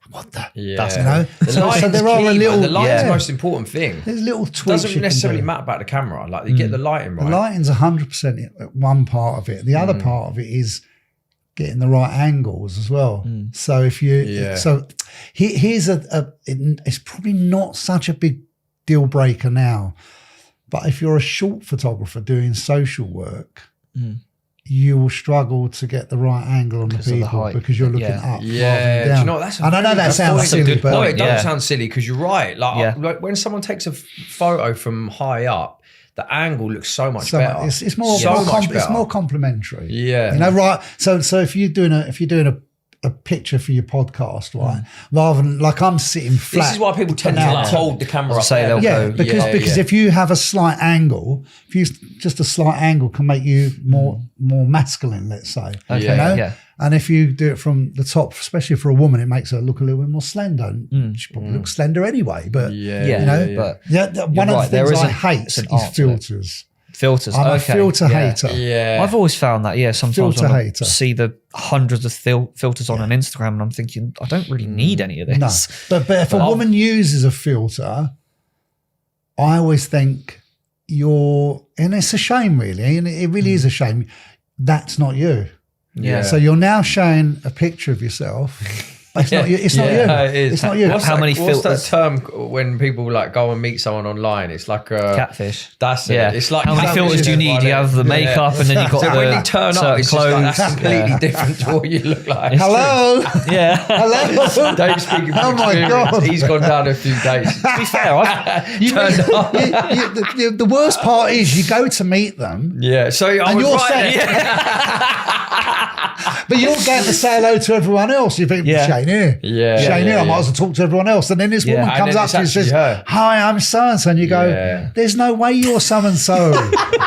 what the? Yeah. That's, you know? So there are a little... The light is the most important thing. There's little tweaks. It doesn't necessarily matter about the camera. Like, you get the lighting right. The lighting's 100% one part of it. The other part of it is getting the right angles as well. So if you, so here's it's probably not such a big deal breaker now, But if you're a short photographer doing social work, you will struggle to get the right angle on the people because you're looking up rather than down. Do you know what, that's I know that sounds silly, but no, it doesn't sound silly because you're right. Like when someone takes a photo from high up, the angle looks so much better. It's more it's more complimentary. Yeah, you know, right? So if you're doing a picture for your podcast, right? Rather than like I'm sitting flat. This is why people tend to hold the camera up there. Because if you have a slight angle, just a slight angle can make you more masculine, let's say. Okay. You know? And if you do it from the top, especially for a woman, it makes her look a little bit more slender. She probably looks slender anyway. But you know, one of the things I hate is filters. Filters. I'm a filter hater. Yeah, I've always found that. Yeah, sometimes when I see the hundreds of filters on an Instagram, and I'm thinking I don't really need any of this. No, but if a woman uses a filter, I always think and it's a shame, really, and it really is a shame. That's not you. Yeah. So you're now showing a picture of yourself. It's not you. It's not you. It is. It's not you. What's that term when people like go and meet someone online? It's like a catfish. That's it. Yeah. It's like how many filters do you need? You have the makeup, and then you've got when you turn up, it's clothes. Like, that's completely different to what you look like. Hello. Hello. Dave speaking. Oh my God. He's gone down a few dates. To be fair, the worst part is you go to meet them. Yeah. So and you're saying, but you're going to say hello to everyone else. You think Shane here. Shane here. I might as well talk to everyone else. And then this woman comes up to you and says, "Hi, I'm so and so," and you go, "There's no way you're so and so.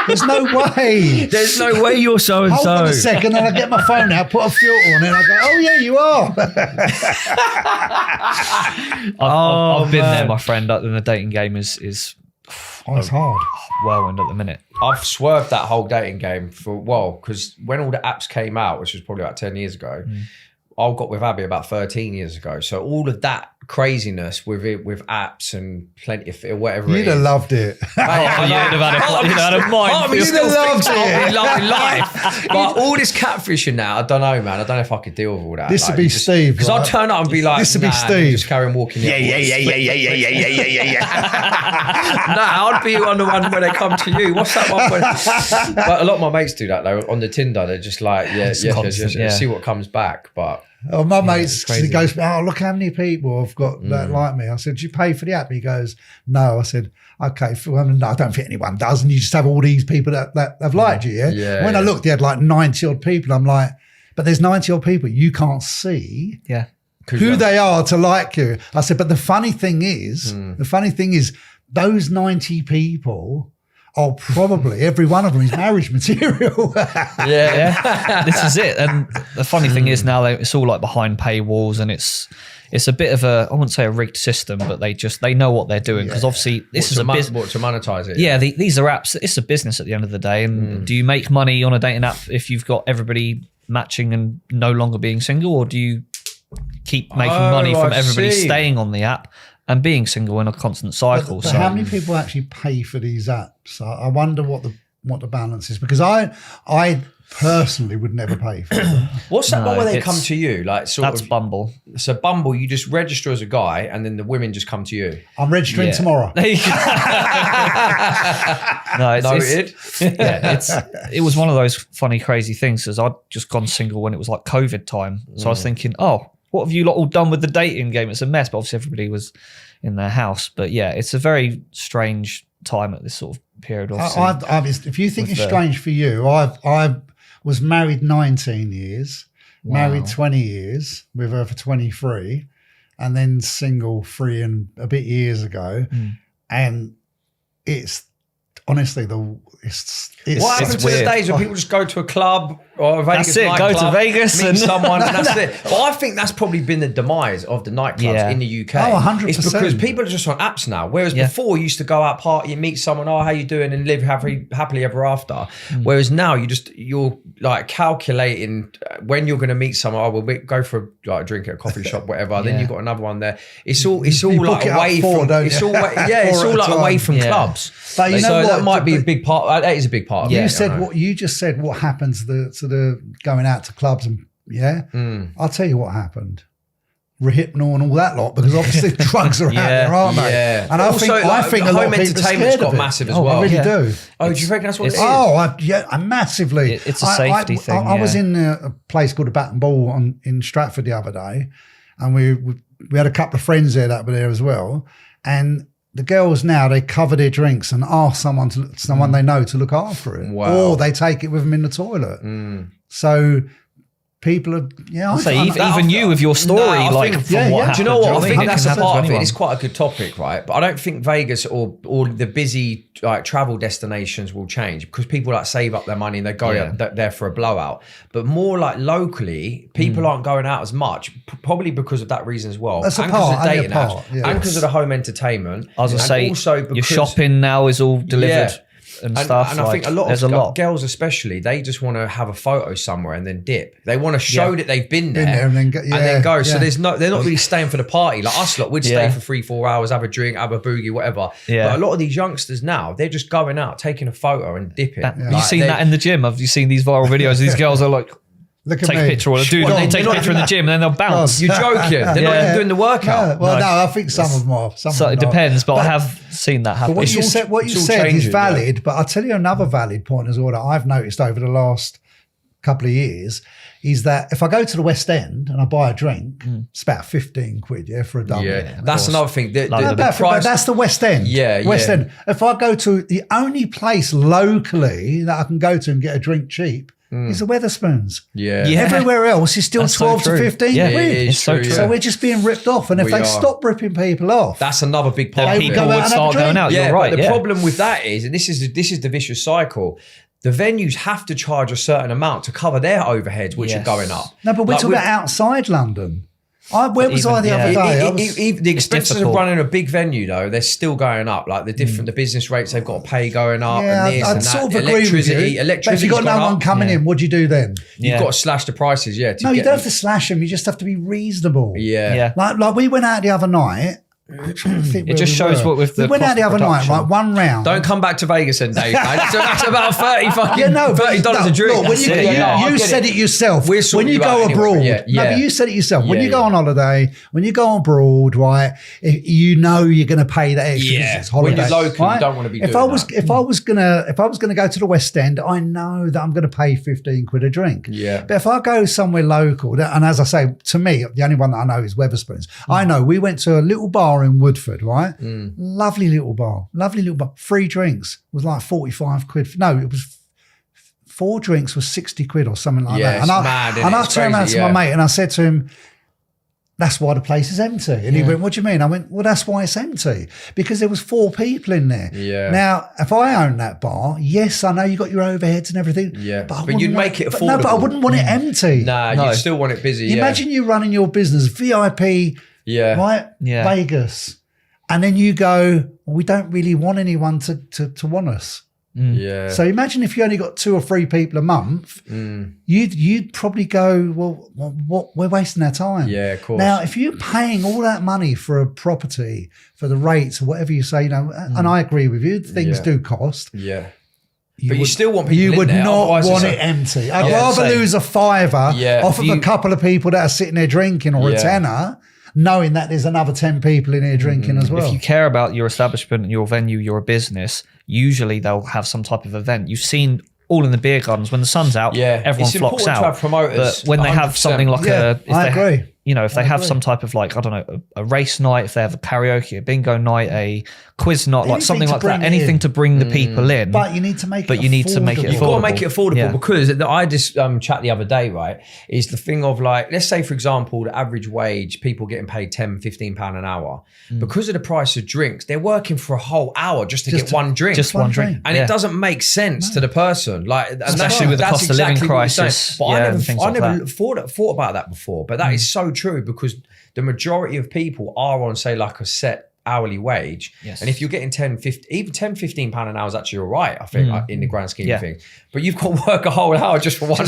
There's no way. There's no way you're so and so." Hold on a second, and I get my phone out, put a filter on it, and I go, "Oh yeah, you are." I've been there, my friend. In the dating game is it's hard. Whirlwind at the minute. I've swerved that whole dating game for a while because when all the apps came out, which was probably about 10 years ago, I got with Abby about 13 years ago. So all of that craziness with apps and plenty of whatever You'd have loved it. You'd have had a mind. You'd have loved it. Lovely life. But all this catfishing now, I don't know, man. I don't know if I could deal with all that. This would be Steve. Because I'd turn up and be like, this would be Steve. Just carry on walking. Yeah. Nah, I'd be on the one when they come to you. What's that one? But a lot of my mates do that though. On the Tinder, they're just like, see what comes back. But my mates, he goes, "Oh, look how many people have got that like me." I said, "Do you pay for the app?" He goes, "No." I said, "Okay, no, I don't think anyone does." And you just have all these people that have liked you, When I looked, they had like 90 odd people. I'm like, but there's 90 odd people you can't see who they are to like you. I said, but the funny thing is, those 90 people are probably every one of them is marriage material. This is it. And the funny thing is now it's all like behind paywalls, and it's a bit of I wouldn't say a rigged system, but they know what they're doing because obviously this is a business. To monetize it. Yeah, these are apps. It's a business at the end of the day. And do you make money on a dating app if you've got everybody matching and no longer being single, or do you keep making money from everybody staying on the app and being single in a constant cycle? But how many people actually pay for these apps? I wonder what the balance is, because I personally would never pay for them. What's that one where they come to you? Like that's Bumble. So Bumble, you just register as a guy and then the women just come to you. I'm registering tomorrow. There you go. It was one of those funny, crazy things, because I'd just gone single when it was like COVID time. So I was thinking, what have you lot all done with the dating game? It's a mess. But obviously everybody was in their house. But yeah, it's a very strange time at this sort of period. If you think it's strange for you, I was married 19 years, married 20 years, with her for 23, and then single 3 and a bit years ago. And it's honestly what happened to the days when people just go to a club or a Vegas nightclub, go to Vegas, meet someone, and that's it. But I think that's probably been the demise of the nightclubs in the UK. 100%. It's because people are just on apps now. Whereas before, you used to go out party and meet someone, how you doing, and live happily ever after. Whereas now you're like calculating when you're going to meet someone. We'll go for a drink at a coffee shop, whatever. Then you've got another one there. It's all like away from. It's all like away from clubs. But you know what? That might be a big part. That is a big part. You said what you just said. What happened to the going out to clubs and I'll tell you what happened. Rohypnol and all that lot, because obviously drugs are out there, aren't they? Yeah. And I think a lot home of people are entertainment's scared got of it. massive as I well. really Yeah. do. Oh, do you reckon that's what it is? I massively. It's a safety thing. I was in a place called the Bat and Ball in Stratford the other day, and we had a couple of friends there that were there as well, and the girls now, they cover their drinks and ask someone they know to look after it, or they take it with them in the toilet. So people are, I'd say even you with your story, No, like think, from what happened. do you know what? I think it that's can a happen part to of it. anyone. It's quite a good topic, right? But I don't think Vegas or the busy like travel destinations will change, because people like save up their money and they go there for a blowout. But more like locally, people aren't going out as much, probably because of that reason as well. That's a and part, because of only a dating part, apps, and because of the home entertainment. I was going to say, also your because, shopping now is all delivered. And stuff. And I think a lot there's of a lot. girls especially, they just want to have a photo somewhere and then dip. They want to show that they've been there and then go. So they're not really staying for the party. Like us lot, we'd stay for 3-4 hours, have a drink, have a boogie, whatever. Yeah. But a lot of these youngsters now, they're just going out, taking a photo and dipping. Have you seen that in the gym? Have you seen these viral videos? These girls are like, Look at take me. a picture, or a dude, they take a picture in the gym and then they'll bounce. You're joking. They're not even doing the workout. Well, no, I think some of them are. So it depends, but I have seen that happen. But what you said is valid, but I'll tell you another valid point as well that I've noticed over the last couple of years is that if I go to the West End and I buy a drink, it's about 15 quid, for a double. Yeah, that's another thing. The But price, that's the West End. West End. If I go to the only place locally that I can go to and get a drink cheap is the Wetherspoons. Yeah. Everywhere else is still That's 12 so to true. 15 Yeah, quid. it's so true. So we're just being ripped off. And if they stop ripping people off, that's another big part then of it. people would start going out. Yeah, You're right. but the problem with that is, and this is the vicious cycle, the venues have to charge a certain amount to cover their overheads, which are going up. No, but we're talking about outside London. Where was I the other day? The expenses of running a big venue, though, they're still going up. Like the business rates they've got to pay going up. Yeah, and this I'd and sort that. of agree with you. But if you've got no one coming in, what do you do then? You've got to slash the prices, No, you don't have to slash them. You just have to be reasonable. Yeah. Like we went out the other night. It just shows what with the we went out the other night, right? One round. Don't come back to Vegas then, Dave. That's about $30 a drink. Look, you said it yourself. When you go abroad, but you said it yourself. When you go on holiday, when you go abroad, right? You know you're going to pay that extra. It's holiday, when you're local, right? you don't want to be doing that. If I was gonna go to the West End, I know that I'm going to pay 15 quid a drink. Yeah. But if I go somewhere local, and as I say, to me, the only one that I know is Wetherspoons. I know we went to a little bar in Woodford, right? Lovely little bar. Free drinks was like 45 quid. No, it was 4 drinks was 60 quid or something like that. And I turned around to my mate and I said to him, that's why the place is empty. And he went, what do you mean? I went, well, that's why it's empty. Because there was 4 people in there. Yeah. Now, if I owned that bar, yes, I know you got your overheads and everything. Yeah. But you'd make it affordable. No, but I wouldn't want it empty. Nah, you still want it busy. Imagine you running your business, VIP, right? Yeah. Vegas. And then you go, well, we don't really want anyone to want us. Yeah. So imagine if you only got 2 or 3 people a month, you'd probably go, well, we're wasting our time. Yeah, of course. Now, if you're paying all that money for a property, for the rates or whatever you say, and I agree with you, things do cost. Yeah. But you still want people You in would there, not otherwise want it's it empty. I'd rather lose a £5 off of a couple of people that are sitting there drinking or a tenner, knowing that there's another 10 people in here drinking as well. If you care about your establishment, your venue, your business, usually they'll have some type of event. You've seen all in the beer gardens when the sun's out, everyone flocks out. To have promoters, but when they have something like I agree. If they have some type of like, I don't know, a race night, if they have a karaoke, a bingo night, a quiz night, like something like that, anything to bring the people in. But you need to make it affordable. You've got to make it affordable because I just chat the other day, right, is the thing of like, let's say, for example, the average wage, people getting paid £10, £15 an hour. Because of the price of drinks, they're working for a whole hour just to get one drink. Just one drink. And it doesn't make sense to the person. Like, especially with the cost of living crisis. But I never thought about that before. But that is so true because the majority of people are on, say, like a set hourly wage. Yes. And if you're getting 10, 15 pound an hour is actually all right, I think, in the grand scheme of things. But you've got to work a whole hour just for one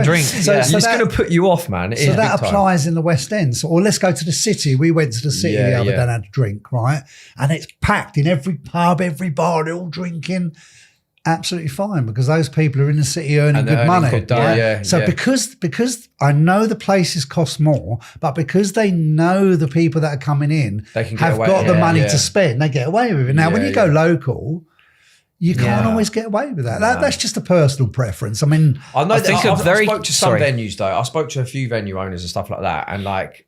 drink. So it's going to put you off, man. So that applies in the West End. So, or let's go to the city. We went to the city the other day and had a drink, right? And it's packed in every pub, every bar, they're all drinking. absolutely fine because those people are in the city earning And they're good earning money. good dough, yeah, So yeah. because I know the places cost more, but because they know the people that are coming in They can get have away- got the yeah, money yeah. to spend, they get away with it. Now, when Yeah, you go yeah. local, you can't always get away with that. That's just a personal preference. I mean, I know. I think I a very- spoke to some sorry. venues though. I spoke to a few venue owners and stuff like that, and like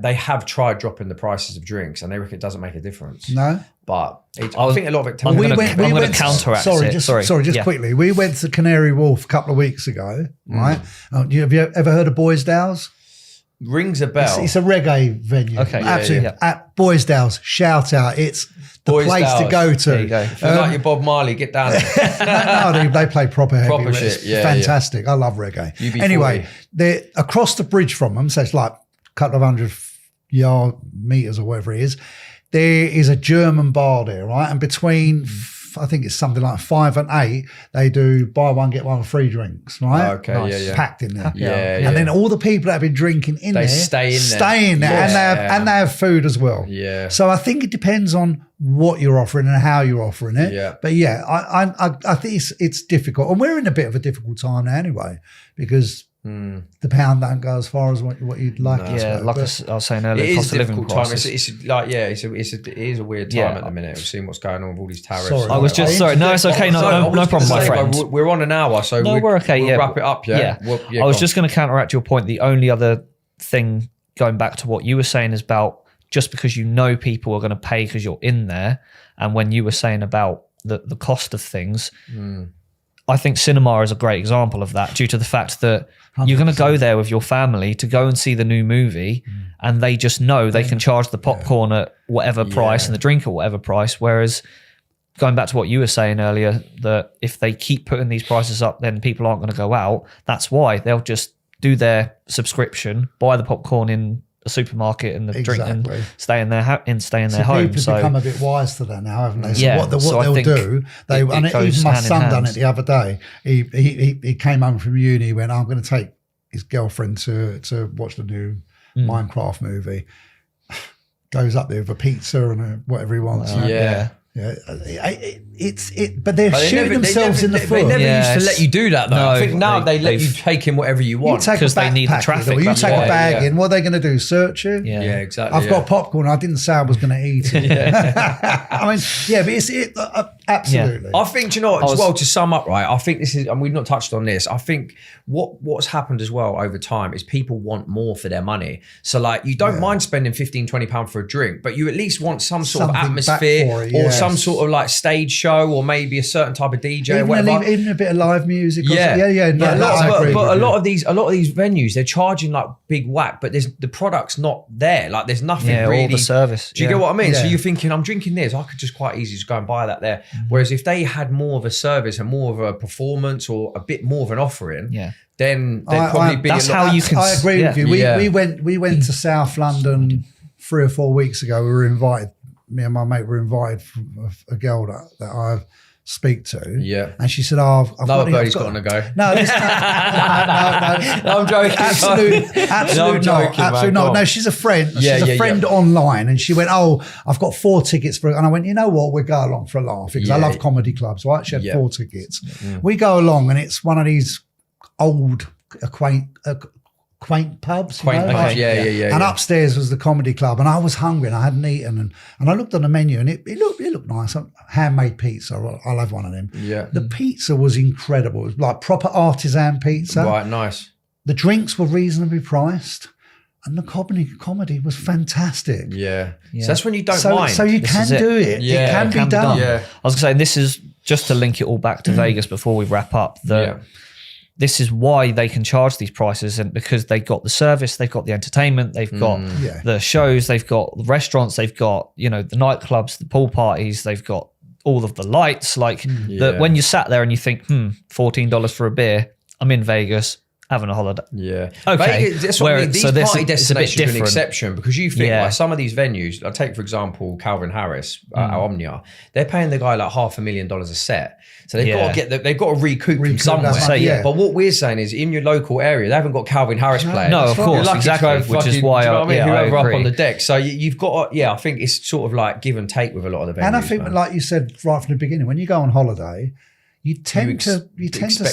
they have tried dropping the prices of drinks, and they reckon it doesn't make a difference. no. But I think a lot of it. I'm We gonna- went- I'm we gonna went- counteract sorry, it. just Sorry. Yeah. quickly. We went to Canary Wharf a couple of weeks ago, right? Have you ever heard of Boysdale's? rings a bell. It's a reggae venue. Okay, yeah, Absolutely. yeah. At Boysdale's, shout out. It's the place to Boysdale's. go to. There you go. If you like your Bob Marley, get down. No, they play proper heavy. Proper It's shit, yeah, fantastic. I love reggae. UB40. Anyway, they're across the bridge from them, so it's like a couple of 100 meters or whatever it is. There is a German bar there, right? And between, I think it's something like 5 and 8, they do buy one, get one free drinks, right? Okay, yeah, yeah. Packed in there. Yeah, And then all the people that have been drinking in They there stay in there. stay in there, Yeah. and they have food as well. Yeah. So I think it depends on what you're offering and how you're offering it. Yeah. But yeah, I think it's difficult, and we're in a bit of a difficult time now anyway because the pound don't go as far as what you'd like. it to Yeah, go. like But I was saying It earlier, is cost a of living difficult time. crisis. It's like it is a weird time Yeah. at the minute. We've seen what's going on with all these tariffs. Sorry. I was just sorry. No, it's okay. No, I no, was no gonna problem, my say, friend. like, we're on an hour, so No, we're okay. We'll Yeah, wrap it up. Yeah. I was go on. just going to counteract your point. The only other thing, going back to what you were saying, is about just because you know people are going to pay because you're in there, and when you were saying about the cost of things, I think cinema is a great example of that, due to the fact that you're going to go there with your family to go and see the new movie, and they just know they can charge the popcorn at whatever price and the drink at whatever price. Whereas going back to what you were saying earlier, that if they keep putting these prices up, then people aren't going to go out. That's why they'll just do their subscription, buy the popcorn in a supermarket and the drink, Exactly. and stay in their So home. people have become a bit wise to that now, haven't they? So Yeah, what so I they'll think do, it and goes even my hand in son done hand. it the other day. He came home from uni. He went, I'm going to take his girlfriend to watch the new Minecraft movie. Goes up there with a pizza and whatever he wants. Yeah. Yeah, but they're shooting themselves in the foot. They never Yeah, used to let you do that though. no, I think now they let you they've- take in whatever you You want. take a 'cause they need the backpack traffic, in, or you that's take why. a bag Yeah. in. What are they going to do? Search you? Yeah. Yeah, exactly. I've got popcorn. I didn't say I was going to eat it. I mean, yeah, but absolutely. I think, do you know what, as well, to sum up, right, I think this is, and we've not touched on this, I think what's happened as well over time is people want more for their money. So like, you don't mind spending £15, £20 for a drink, but you at least want some sort Something of back atmosphere for it, or yes. some sort of like stage show, or maybe a certain type of DJ or whatever. Even a bit of live music. Or Yeah, yeah. No, But I agree a with you. lot of these venues, they're charging like big whack, but the product's not there. Like there's nothing Yeah, really. all the service. Do you get what I mean? So Yeah. you're thinking, I'm drinking this, I could just quite easily just go and buy that there. Whereas if they had more of a service and more of a performance or a bit more of an offering, then they'd probably be. that's a lot- how you can. I agree with you. Yeah. We went to South London 3 or 4 weeks ago. We were invited. Me and my mate were invited from a girl that I speak to. Yeah. And she said, "Oh, I've Another got birdie's got on the go. No, listen, no. I'm joking. Absolute No, I'm not. joking, man. Absolute Go not. on. No, she's a friend. Yeah, she's yeah, a friend yeah. online, and she went, "Oh, I've got 4 tickets for," and I went, "You know what? We'll go along for a laugh because I Yeah. love comedy clubs." Right? She had Yeah. 4 tickets. We go along, and it's one of these old, quaint pubs. you Quaint know, pubs, like- yeah. And upstairs was the comedy club, and I was hungry and I hadn't eaten, and I looked on the menu and it looked nice. Handmade pizza. I'll have one of them. Yeah. The pizza was incredible. It was like proper artisan pizza. Right, nice. The drinks were reasonably priced, and the comedy was fantastic. Yeah. Yeah. So that's when you don't So, mind. so you This can is it. do it. Yeah, it can be done. Yeah. I was going to say, this is just to link it all back to Vegas before we wrap up. Yeah. This is why they can charge these prices, and because they've got the service, they've got the entertainment, they've got Yeah. the shows, they've got the restaurants, they've got, the nightclubs, the pool parties, they've got all of the lights. Like Yeah. when you sat there and you think, $14 for a beer, I'm in Vegas having a holiday. Yeah. Okay. Vegas, that's what I Where- mean. These so this party is- it's a bit destinations are an different. exception, because you think Yeah. like some of these venues, I take for example Calvin Harris at Omnia, they're paying the guy like $500,000 a set. So they've got to they've got to recoup from somewhere. that money, yeah. But what we're saying is, in your local area, they haven't got Calvin Harris playing. No, of You're course, lucky to exactly, have which is fucking- why do you know what I mean? I Whoever up agree. on the deck. So you've got I think it's sort of like give and take with a lot of the venues. And I think, man. like you said right from the beginning, when you go on holiday, you tend to you tend to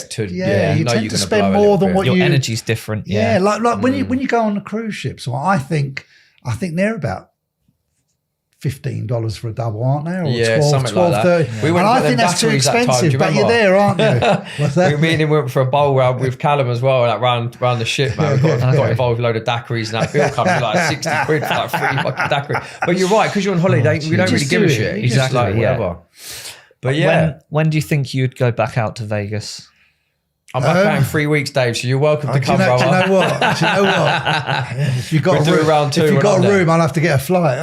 spend more than what your you. energy's different. Yeah, like when you go on the cruise ships, well, I think they're about $15 for a double, aren't they? Or Yeah, 12, something 12, like 30. that. We went and I for think them that's too daiquiris that time, do expensive, you but you're remember? there, aren't you? What's that? Me and him went for a bowl round with Callum as well, like round the ship, man. We got involved with a load of daiquiris, and that bill comes to like 60 quid for like 3 fucking daiquiris. But you're right, because you're on holiday, we don't really give a shit. Exactly, Like, whatever. But yeah. When do you think you'd go back out to Vegas? I'm back out in 3 weeks, Dave, so you're welcome to come, brother. Do you know what? If you've got We'll do a round two if you've when got I'm a room, I'll have to get a flight.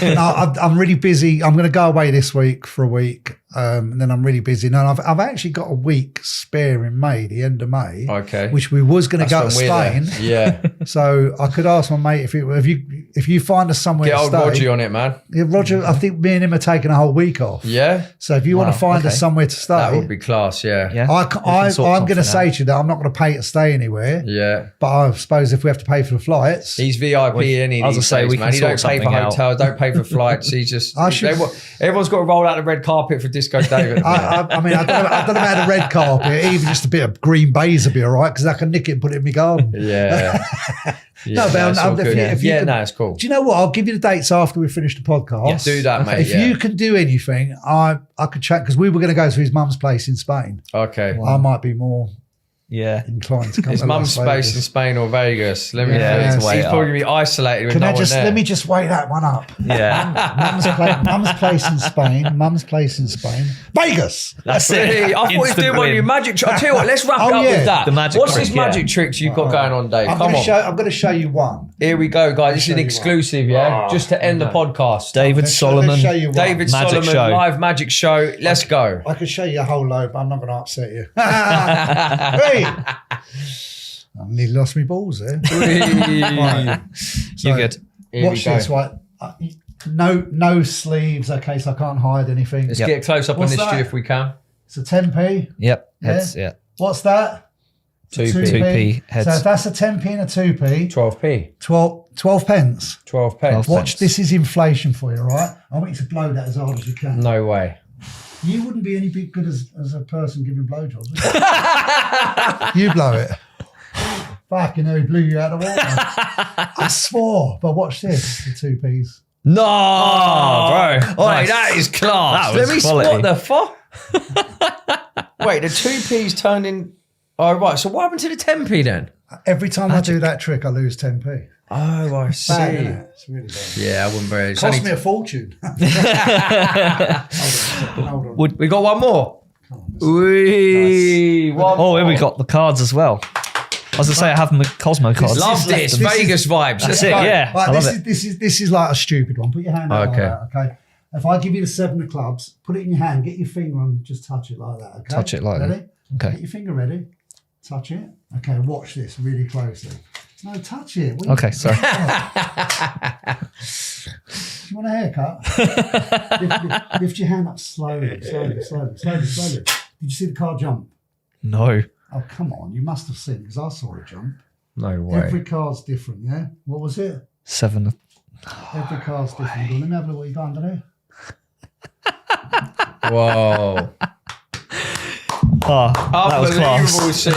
No, I'm really busy. I'm going to go away this week for a week. And then I'm really busy. No, I've actually got a week spare in May, the end of May. Okay. Which we was going to go to when we're Spain. there. Yeah. So I could ask my mate if you find us somewhere Get to old stay. Roger on it, man. Yeah, Roger, I think me and him are taking a whole week off. Yeah. So if you want to find us somewhere to stay, That would be class, yeah. Yeah, I'm going to say to you that I'm not going to pay to stay anywhere. Yeah. But I suppose if we have to pay for the flights, He's VIP, isn't he? I was gonna say, we man. can He don't sort pay for something out. hotels, don't pay for flights. He just everyone's got to roll out the red carpet for Disco David. I mean, I don't know about the red carpet. Even just a bit of green baize would be all right because I can nick it and put it in my garden. Yeah. No, but it's cool. Do you know what? I'll give you the dates after we finish the podcast. Yes. Do that, mate. If you can do anything, I could chat because we were going to go to his mum's place in Spain. Okay. I might be more inclined to come. His to mum's Las space Vegas. in Spain or Vegas. Let me Yeah, He's wait probably up. going to be isolated with Can no I one just there. let me just weigh that one up? Yeah. Mum's place in Spain. Mum's place in Spain. Vegas. That's Hey, it. I thought he was Instant doing one of win. your magic tricks. I'll tell you what, let's wrap it up yeah. with that. The magic What's trick, these magic tricks you've got going on, Dave? Come on. I'm going to show you one. Here we go, guys. This is an show you exclusive, yeah? Just to end the podcast. David Solomon. Let's show you one. David Magic Solomon, show. live magic show. Let's go. I could show you a whole load, but I'm not going to upset you. Hey! I nearly lost my balls there. Right. You're good. Here Watch we go. this, right? No sleeves, okay, so I can't hide anything. Let's get a close up What's on this, that? Stu, if we can. It's a 10p. Yep. Yeah? Heads. Yeah. What's that? 2p. 2p heads. So if that's a 10p and a 2p, 12p. 12 pence. 12 pence. Watch, this is inflation for you, right? I want you to blow that as hard as you can. No way. You wouldn't be any bit good as a person giving blowjobs, would you? You blow it. Fucking hell, he blew you out of the water. I swore. But watch this, the 2p's. No, bro. Oi, Nice. that is class. That was Let me quality. what the fuck? Wait, the 2p's turned in. Oh, right. So what happened to the 10p then? Every time I do that trick, I lose 10p. Oh, I see. Bad, isn't it? It's really bad. Yeah, I wouldn't very. It cost me a fortune. Hold on. We got one more. Come on, Wee, one Oh, here we more. got the cards as well. I was going to say I have my Cosmo cards. Love this. This is- Vegas vibes. That's Let's it, go. yeah. Right, I love this is like a stupid one. Put your hand out Okay. like that, okay? If I give you the 7 of clubs, put it in your hand, get your finger and just touch it like that, okay? Touch it like that. ready? Okay. Get your finger ready. Touch it. Okay, watch this really closely. No, touch it. What Okay, sorry. Do you want a haircut? lift your hand up slowly. Did you see the card jump? No. Oh, come on. You must have seen because I saw it jump. No way. Every card's different, yeah? What was it? 7 of... Every card's different. Go on, let me have a look what you got under there. Whoa. Oh, that was Unbelievable class. scene.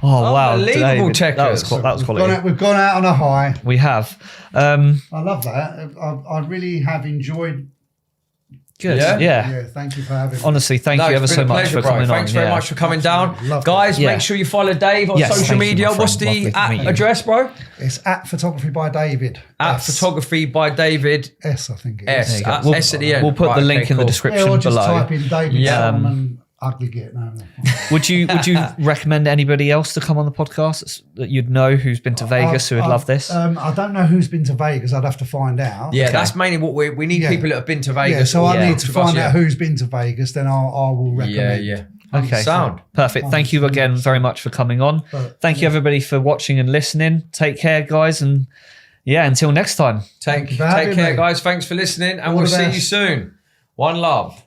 Oh, wow. Unbelievable David, checkers. That was quality. We've gone out on a high. We have. I love that. I really have enjoyed. Good. Yeah? Yeah. Thank you for having me. Honestly, thank No, you it's ever been so a much pleasure, for bro. coming on. Thanks very much for coming down. Love Guys, it. Yeah. make sure you follow Dave on Yes, social thank you, media. my What's friend. the Lovely to meet you. address, bro? It's at Photography by David. At S. Photography by David S, I think it is. S. There you go. At We'll- S at the end. We'll put Right, the link okay, in the cool. description or just below. type in David Yeah. Solomon, ugly git. No. Would you recommend anybody else to come on the podcast that you'd know who's been to Vegas who would love this? I don't know who's been to Vegas. I'd have to find out. Yeah, that's mainly what we need. Yeah. People that have been to Vegas. Yeah, so I or need to with us, find yeah. out who's been to Vegas. Then I will recommend. Yeah. Okay. Sound. Perfect. Thank you again very much for coming on. Thank you everybody for watching and listening. Take care, guys, and yeah, until next time. Take for having care, me. guys. Thanks for listening, and All we'll the see best. you soon. One love.